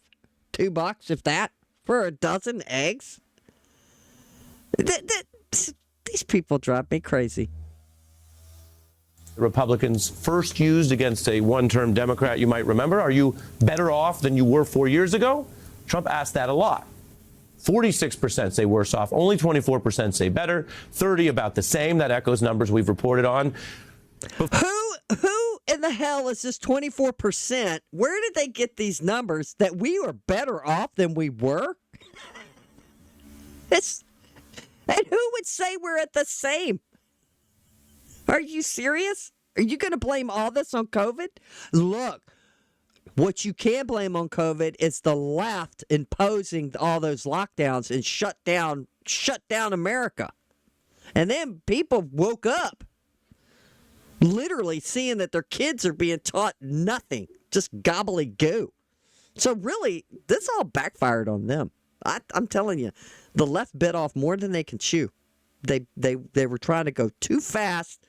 $2, if that, for a dozen eggs? These people drive me crazy. Republicans first used against a one-term Democrat, you might remember. Are you better off than you were 4 years ago? Trump asked that a lot. 46% say worse off. Only 24% say better. 30% about the same. That echoes numbers we've reported on. Who in the hell is this 24%? Where did they get these numbers that we were better off than we were? And who would say we're at the same? Are you serious? Are you going to blame all this on COVID? Look, what you can blame on COVID is the left imposing all those lockdowns and shut down America. And then people woke up, literally seeing that their kids are being taught nothing, just gobbledygook. So really, this all backfired on them. I'm telling you, the left bit off more than they can chew. They were trying to go too fast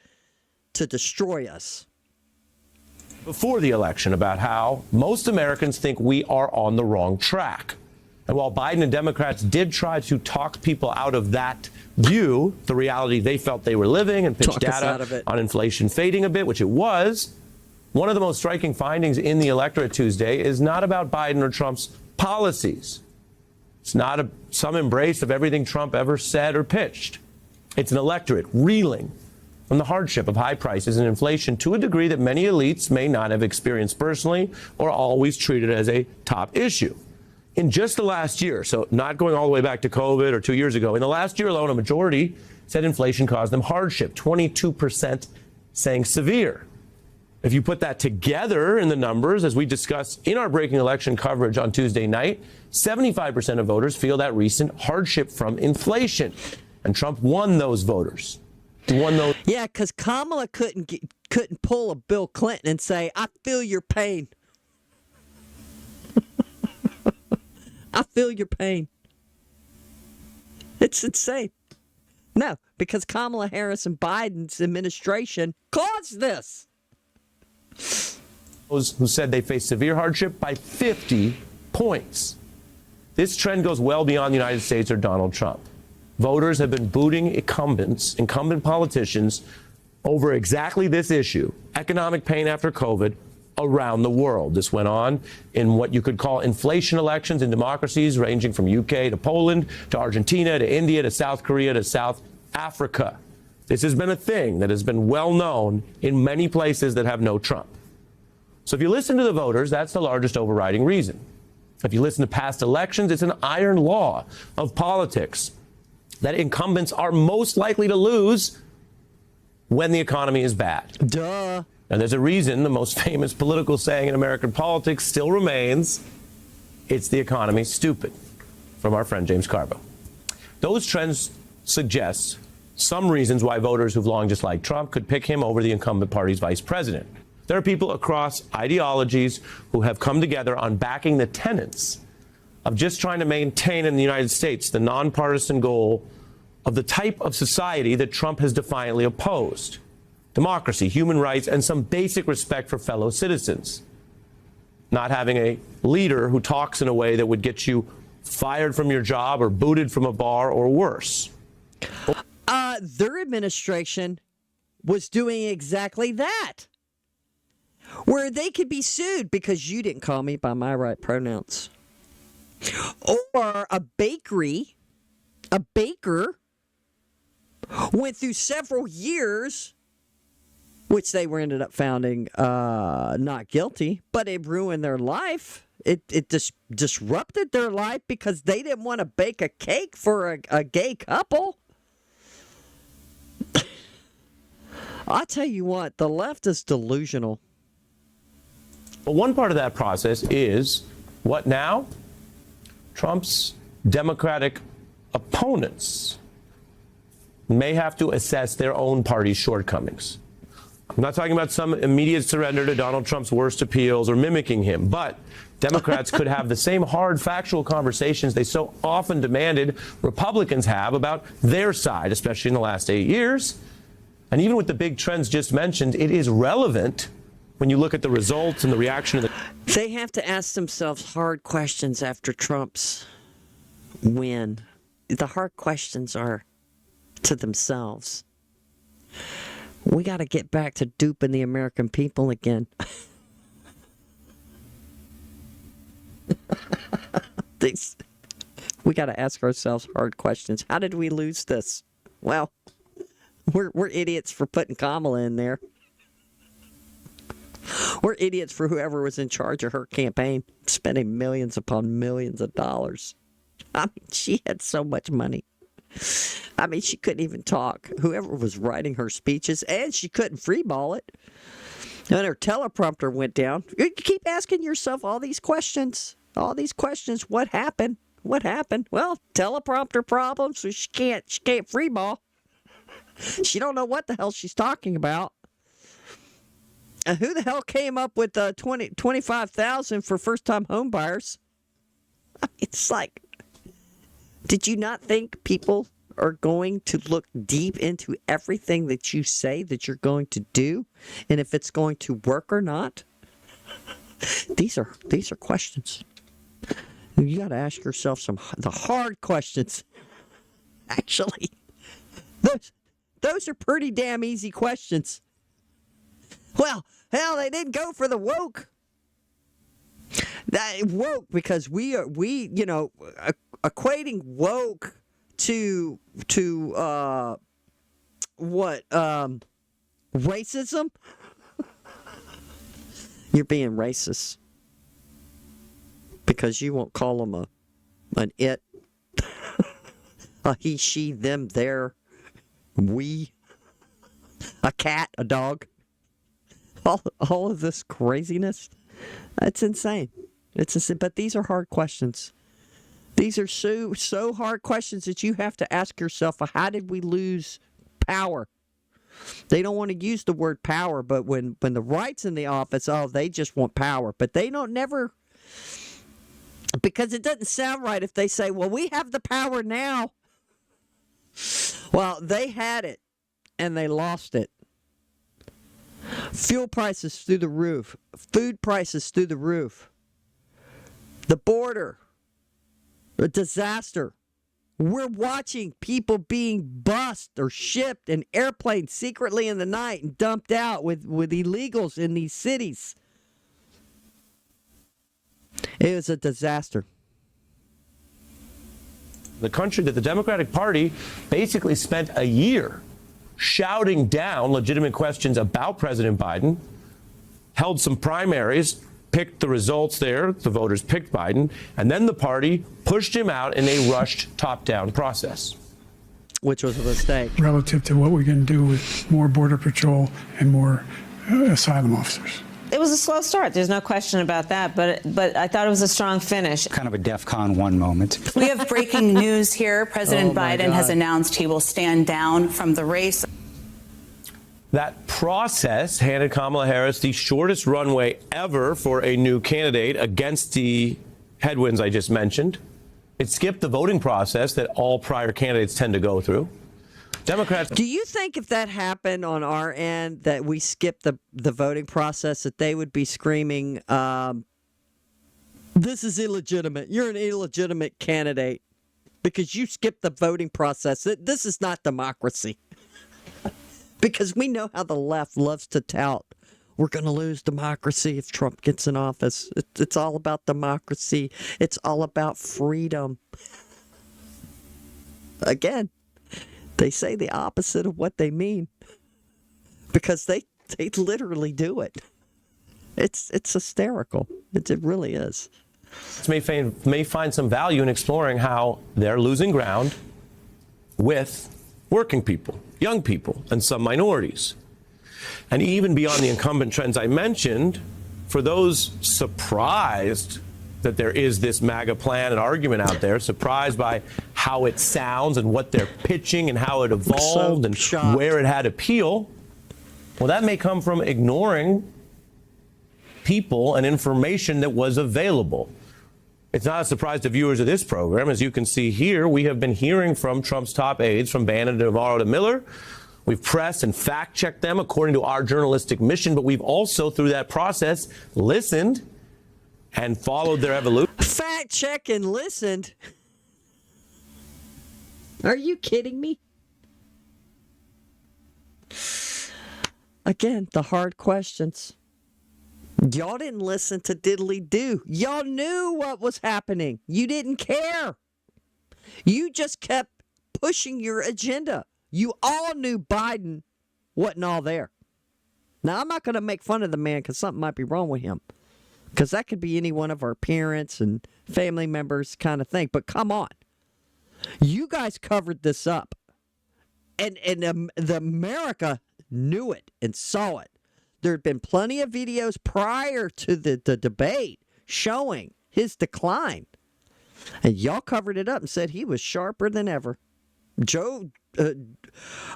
to destroy us. Before the election about how most Americans think we are on the wrong track. And while Biden and Democrats did try to talk people out of that view, the reality they felt they were living, and pitch data on inflation fading a bit, which it was, one of the most striking findings in the electorate Tuesday is not about Biden or Trump's policies. It's not some embrace of everything Trump ever said or pitched. It's an electorate reeling from the hardship of high prices and inflation to a degree that many elites may not have experienced personally or always treated as a top issue. In just the last year, so not going all the way back to COVID or 2 years ago, in the last year alone, a majority said inflation caused them hardship, 22% saying severe. If you put that together in the numbers, as we discussed in our breaking election coverage on Tuesday night, 75% of voters feel that recent hardship from inflation. And Trump won those voters. He won those. Yeah, because Kamala couldn't pull a Bill Clinton and say, I feel your pain. I feel your pain. It's insane. No, because Kamala Harris and Biden's administration caused this. Those who said they faced severe hardship by 50 points. This trend goes well beyond the United States or Donald Trump. Voters have been booting incumbent politicians over exactly this issue, economic pain after COVID, around the world. This went on in what you could call inflation elections in democracies ranging from UK to Poland to Argentina to India to South Korea to South Africa. This has been a thing that has been well known in many places that have no Trump. So if you listen to the voters, that's the largest overriding reason. If you listen to past elections, it's an iron law of politics that incumbents are most likely to lose when the economy is bad. Duh. And there's a reason the most famous political saying in American politics still remains, it's the economy, stupid, from our friend James Carbo. Those trends suggest some reasons why voters who've long disliked Trump could pick him over the incumbent party's vice president. There are people across ideologies who have come together on backing the tenets of just trying to maintain in the United States the nonpartisan goal of the type of society that Trump has defiantly opposed. Democracy, human rights, and some basic respect for fellow citizens. Not having a leader who talks in a way that would get you fired from your job or booted from a bar or worse. Their administration was doing exactly that, where they could be sued because you didn't call me by my right pronouns. Or a baker went through several years, which they were ended up finding not guilty, but it ruined their life. It disrupted their life because they didn't want to bake a cake for a gay couple. I'll tell you what, the left is delusional. But one part of that process is what now? Trump's Democratic opponents may have to assess their own party's shortcomings. I'm not talking about some immediate surrender to Donald Trump's worst appeals or mimicking him, but Democrats could have the same hard factual conversations they so often demanded Republicans have about their side, especially in the last 8 years. And even with the big trends just mentioned, it is relevant when you look at the results and the reaction of the... They have to ask themselves hard questions after Trump's win. The hard questions are to themselves. We got to get back to duping the American people again. We got to ask ourselves hard questions. How did we lose this? Well, we're idiots for putting Kamala in there. We're idiots for whoever was in charge of her campaign, spending millions upon millions of dollars. I mean, she had so much money. I mean, she couldn't even talk. Whoever was writing her speeches, and she couldn't freeball it. And her teleprompter went down. You keep asking yourself all these questions. All these questions. What happened? What happened? Well, teleprompter problems. So she can't freeball. She don't know what the hell she's talking about. And who the hell came up with 25,000 for first-time home buyers? It's like, did you not think people are going to look deep into everything that you say that you're going to do, and if it's going to work or not? These are questions. You got to ask yourself the hard questions. Actually, those are pretty damn easy questions. Well, hell, they didn't go for the woke. That woke because we equating woke to what racism. You're being racist because you won't call them an it, a he, she, them, their, we, a cat, a dog. All of this craziness, it's insane. It's insane. But these are hard questions. These are so hard questions that you have to ask yourself, how did we lose power? They don't want to use the word power, but when the right's in the office, they just want power. But they don't never, because it doesn't sound right if they say, well, we have the power now. Well, they had it, and they lost it. Fuel prices through the roof. Food prices through the roof. The border. A disaster. We're watching people being bussed or shipped in airplanes secretly in the night and dumped out with illegals in these cities. It was a disaster. The country that the Democratic Party basically spent a year shouting down legitimate questions about President Biden, held some primaries, picked the results there, the voters picked Biden, and then the party pushed him out in a rushed top-down process. Which was a mistake. Relative to what we can do with more Border Patrol and more asylum officers. It was a slow start. There's no question about that. But I thought it was a strong finish. Kind of a DEFCON 1 moment. We have breaking news here. President Biden has announced he will stand down from the race. That process handed Kamala Harris the shortest runway ever for a new candidate against the headwinds I just mentioned. It skipped the voting process that all prior candidates tend to go through. Democrats. Do you think if that happened on our end, that we skipped the voting process, that they would be screaming, this is illegitimate. You're an illegitimate candidate because you skipped the voting process. This is not democracy. Because we know how the left loves to tout, we're going to lose democracy if Trump gets in office. It's all about democracy. It's all about freedom. Again, they say the opposite of what they mean because they literally do it. It's hysterical. It really is. May find some value in exploring how they're losing ground with working people, young people, and some minorities. And even beyond the incumbent trends I mentioned, for those surprised that there is this MAGA plan and argument out there, surprised by how it sounds and what they're pitching and how it evolved and where it had appeal, well, that may come from ignoring people and information that was available. It's not a surprise to viewers of this program. As you can see here, we have been hearing from Trump's top aides, from Bannon to Navarro to Miller. We've pressed and fact-checked them according to our journalistic mission, but we've also, through that process, listened and followed their evolution. Fact-check and listened? Are you kidding me? Again, the hard questions. Y'all didn't listen to diddly do. Y'all knew what was happening. You didn't care. You just kept pushing your agenda. You all knew Biden wasn't all there. Now, I'm not going to make fun of the man because something might be wrong with him. Because that could be any one of our parents and family members kind of thing. But come on. You guys covered this up. And the America knew it and saw it. There had been plenty of videos prior to the debate showing his decline. And y'all covered it up and said he was sharper than ever.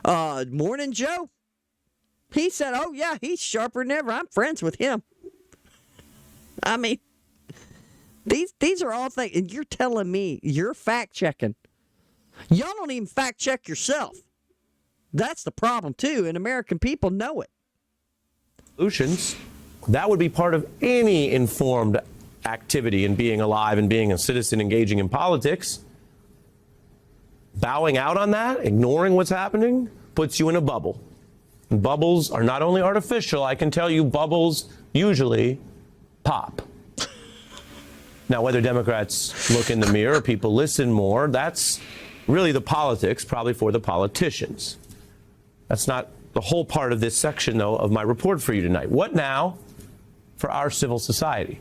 Morning Joe. He said, oh, yeah, he's sharper than ever. I'm friends with him. I mean, these are all things. And you're telling me you're fact-checking. Y'all don't even fact-check yourself. That's the problem, too, and American people know it. Solutions, that would be part of any informed activity in being alive and being a citizen engaging in politics. Bowing out on that, ignoring what's happening, puts you in a bubble. And bubbles are not only artificial, I can tell you bubbles usually pop. Now, whether Democrats look in the mirror or people listen more, that's really the politics, probably for the politicians. That's not the whole part of this section, though, of my report for you tonight. What now for our civil society?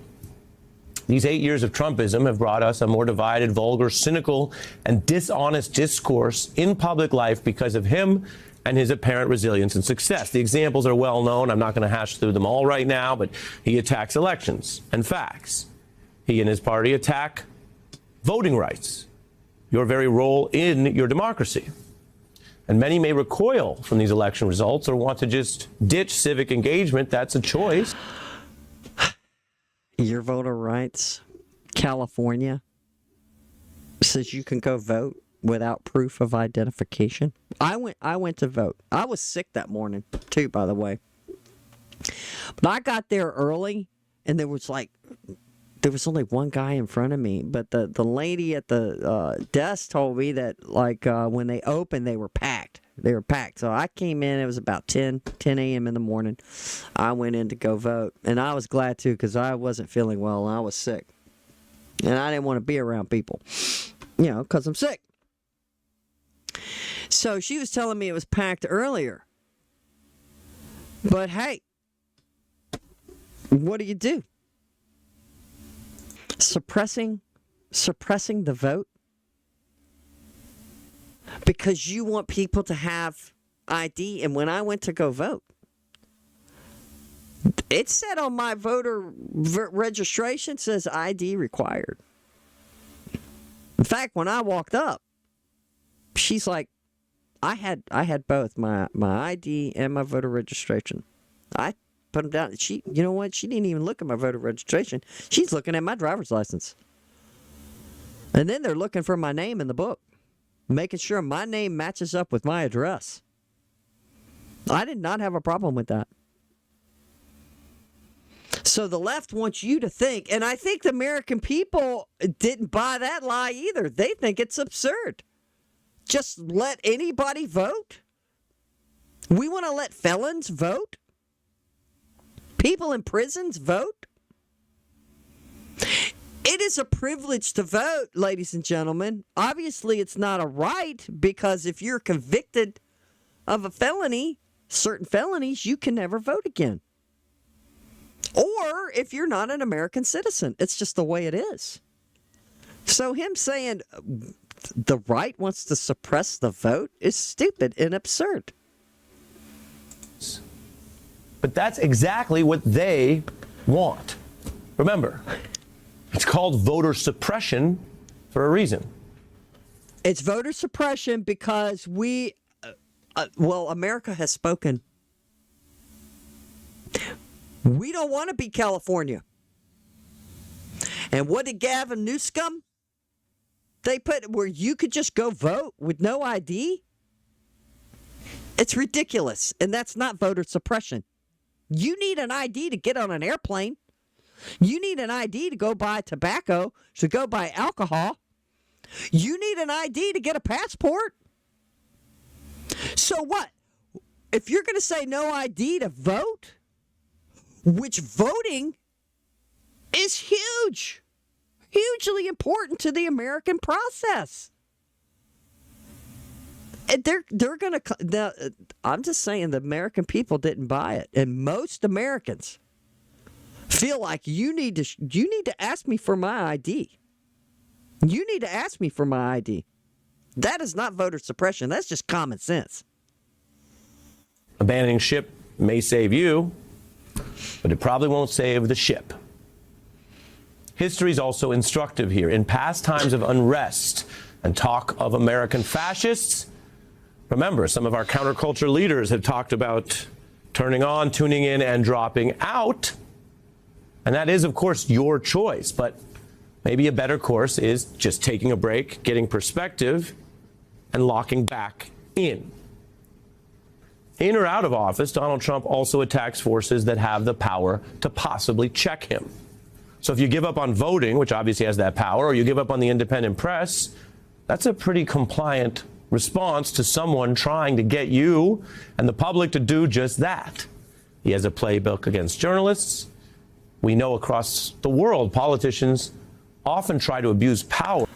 These 8 years of Trumpism have brought us a more divided, vulgar, cynical, and dishonest discourse in public life because of him and his apparent resilience and success. The examples are well known. I'm not going to hash through them all right now, but he attacks elections and facts. He and his party attack voting rights, your very role in your democracy. And many may recoil from these election results or want to just ditch civic engagement. That's a choice. Your voter rights, California says you can go vote without proof of identification. I went to vote. I was sick that morning, too, by the way. But I got there early, and there was only one guy in front of me. But the lady at the desk told me that, when they opened, they were packed. They were packed. So I came in. It was about 10 a.m. in the morning. I went in to go vote. And I was glad, too, because I wasn't feeling well, and I was sick. And I didn't want to be around people, because I'm sick. So she was telling me it was packed earlier. But, hey, what do you do? Suppressing the vote? Because you want people to have ID. And when I went to go vote, it said on my voter registration, says ID required. In fact, when I walked up, she's like, I had both my ID and my voter registration. I put them down. You know what? She didn't even look at my voter registration. She's looking at my driver's license. And then they're looking for my name in the book, making sure my name matches up with my address. I did not have a problem with that. So the left wants you to think, and I think the American people didn't buy that lie either. They think it's absurd. Just let anybody vote? We want to let felons vote? People in prisons vote? It is a privilege to vote, ladies and gentlemen. Obviously, it's not a right, because if you're convicted of a felony, certain felonies, you can never vote again. Or if you're not an American citizen, it's just the way it is. So him saying the right wants to suppress the vote is stupid and absurd. But that's exactly what they want. Remember, it's called voter suppression for a reason. It's voter suppression because America has spoken. We don't want to be California. And what did Gavin Newsom? They put where you could just go vote with no ID? It's ridiculous, and that's not voter suppression. You need an ID to get on an airplane. You need an ID to go buy tobacco, to go buy alcohol. You need an ID to get a passport. So what? If you're going to say no ID to vote, which voting is huge, hugely important to the American process. And they're going to. I'm just saying the American people didn't buy it, and most Americans feel like you need to ask me for my ID. You need to ask me for my ID. That is not voter suppression. That's just common sense. Abandoning ship may save you, but it probably won't save the ship. History is also instructive here. In past times of unrest and talk of American fascists, remember, some of our counterculture leaders have talked about turning on, tuning in, and dropping out. And that is, of course, your choice. But maybe a better course is just taking a break, getting perspective, and locking back in. In or out of office, Donald Trump also attacks forces that have the power to possibly check him. So if you give up on voting, which obviously has that power, or you give up on the independent press, that's a pretty compliant response to someone trying to get you and the public to do just that. He has a playbook against journalists. We know across the world, politicians often try to abuse power.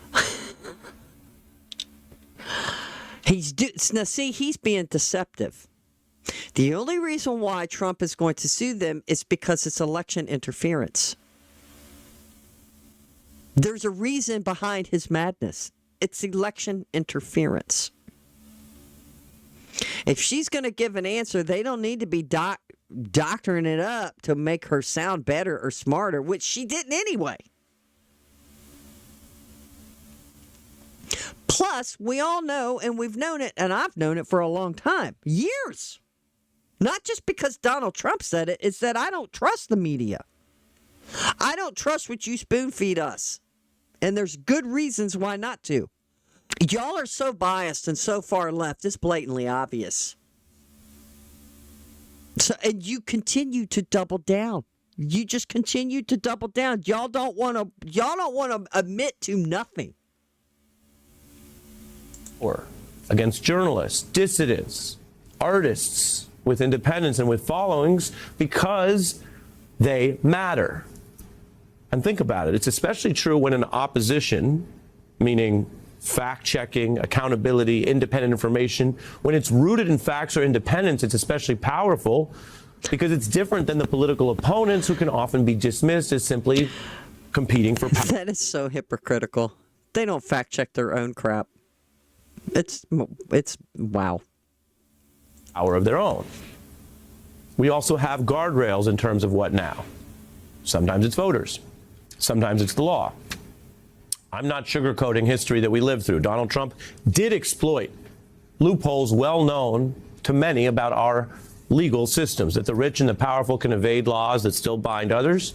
He's being deceptive. The only reason why Trump is going to sue them is because it's election interference. There's a reason behind his madness. It's election interference. If she's going to give an answer, they don't need to be doctoring it up to make her sound better or smarter, which she didn't anyway. Plus, we all know, and we've known it, and I've known it for a long time, years. Not just because Donald Trump said it, it's that I don't trust the media. I don't trust what you spoon feed us. And there's good reasons why not to. Y'all are so biased and so far left, it's blatantly obvious. So, and you continue to double down. You just continue to double down. Y'all don't want to admit to nothing. Or against journalists, dissidents, artists with independence and with followings because they matter. And think about it. It's especially true when an opposition, meaning fact-checking, accountability, independent information, when it's rooted in facts or independence, it's especially powerful because it's different than the political opponents who can often be dismissed as simply competing for power. That is so hypocritical. They don't fact-check their own crap. It's wow. Power of their own. We also have guardrails in terms of what now. Sometimes it's voters. Sometimes it's the law. I'm not sugarcoating history that we lived through. Donald Trump did exploit loopholes well known to many about our legal systems, that the rich and the powerful can evade laws that still bind others,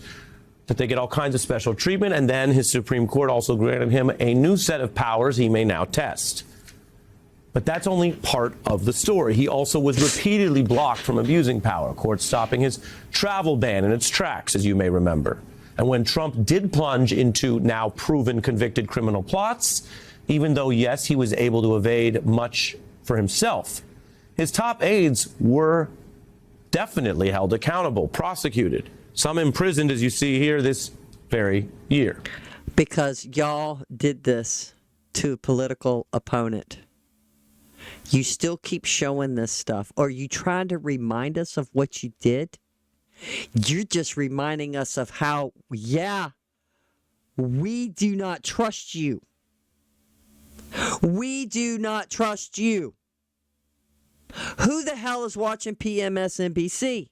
that they get all kinds of special treatment, and then his Supreme Court also granted him a new set of powers he may now test. But that's only part of the story. He also was repeatedly blocked from abusing power, courts stopping his travel ban in its tracks, as you may remember. And when Trump did plunge into now proven convicted criminal plots, even though, yes, he was able to evade much for himself, his top aides were definitely held accountable, prosecuted, some imprisoned, as you see here, this very year. Because y'all did this to a political opponent. You still keep showing this stuff. Are you trying to remind us of what you did? You're just reminding us of how, yeah, we do not trust you. We do not trust you. Who the hell is watching PMSNBC?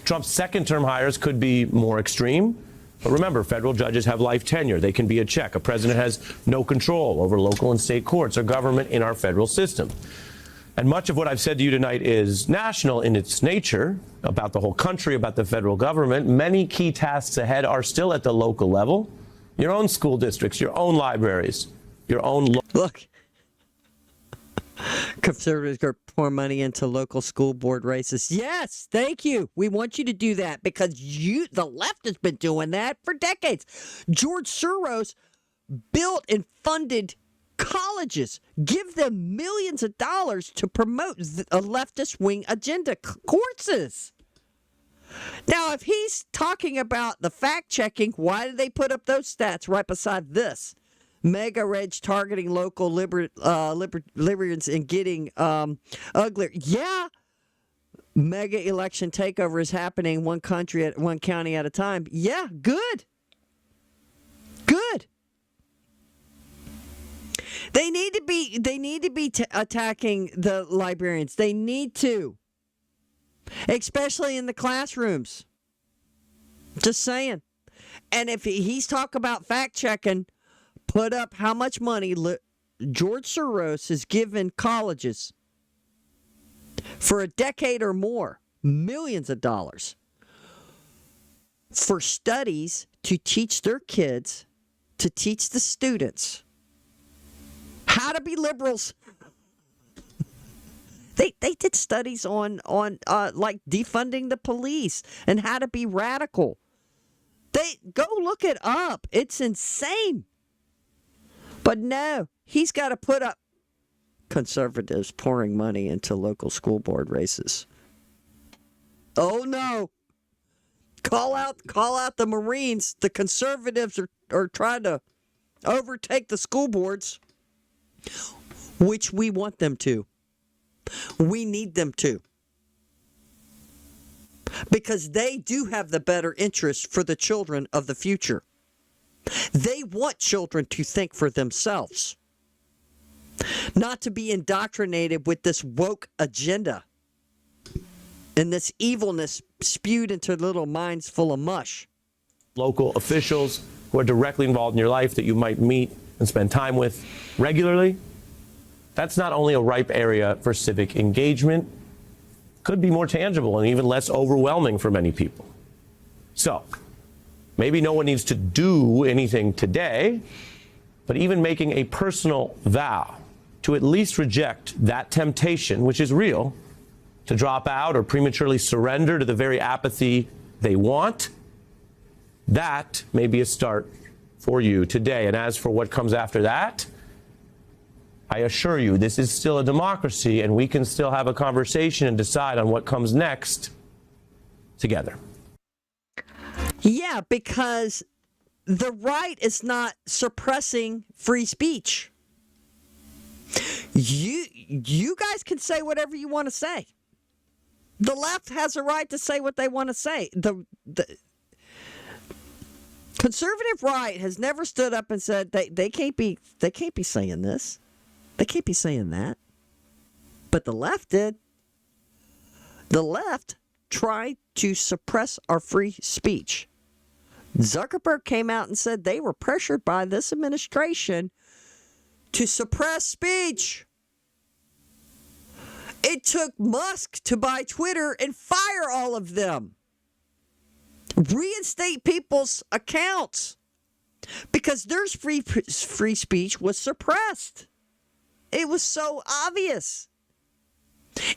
Trump's second-term hires could be more extreme. But remember, federal judges have life tenure. They can be a check. A president has no control over local and state courts or government in our federal system. And much of what I've said to you tonight is national in its nature, about the whole country, about the federal government. Many key tasks ahead are still at the local level. Your own school districts, your own libraries, your own... Look, conservatives are pour money into local school board races. Yes, thank you. We want you to do that because the left has been doing that for decades. George Soros built and funded colleges, give them millions of dollars to promote a leftist wing agenda courses. Now, if he's talking about the fact checking, why did they put up those stats right beside this? Mega Reg targeting local libertarians and getting uglier. Yeah, mega election takeover is happening one county at a time. Yeah, good. Good. They need to be attacking the librarians. They need to, especially in the classrooms. Just saying. And if he's talking about fact checking, put up how much money George Soros has given colleges for a decade or more, millions of dollars, for studies to teach their kids, to teach the students how to be liberals. They did studies on like defunding the police and how to be radical. They go look it up. It's insane. But no, he's got to put up conservatives pouring money into local school board races. Oh no. Call out the Marines. The conservatives are trying to overtake the school boards, which we want them to. We need them to. Because they do have the better interest for the children of the future. They want children to think for themselves, not to be indoctrinated with this woke agenda and this evilness spewed into little minds full of mush. Local officials who are directly involved in your life that you might meet and spend time with regularly. That's not only a ripe area for civic engagement, could be more tangible and even less overwhelming for many people. So, maybe no one needs to do anything today, but even making a personal vow to at least reject that temptation, which is real, to drop out or prematurely surrender to the very apathy they want, that may be a start for you today. And as for what comes after that, I assure you, this is still a democracy, and we can still have a conversation and decide on what comes next together. Yeah, because the right is not suppressing free speech. You guys can say whatever you want to say. The left has a right to say what they want to say. The conservative right has never stood up and said they can't be saying this. They can't be saying that. But the left did. The left tried to suppress our free speech. Zuckerberg came out and said they were pressured by this administration to suppress speech. It took Musk to buy Twitter and fire all of them. Reinstate people's accounts because their free speech was suppressed. It was so obvious.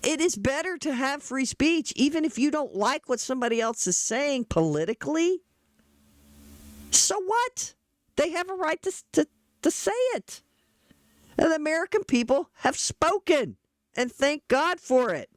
It is better to have free speech, even if you don't like what somebody else is saying politically. So what? They have a right to say it. And the American people have spoken, and thank God for it.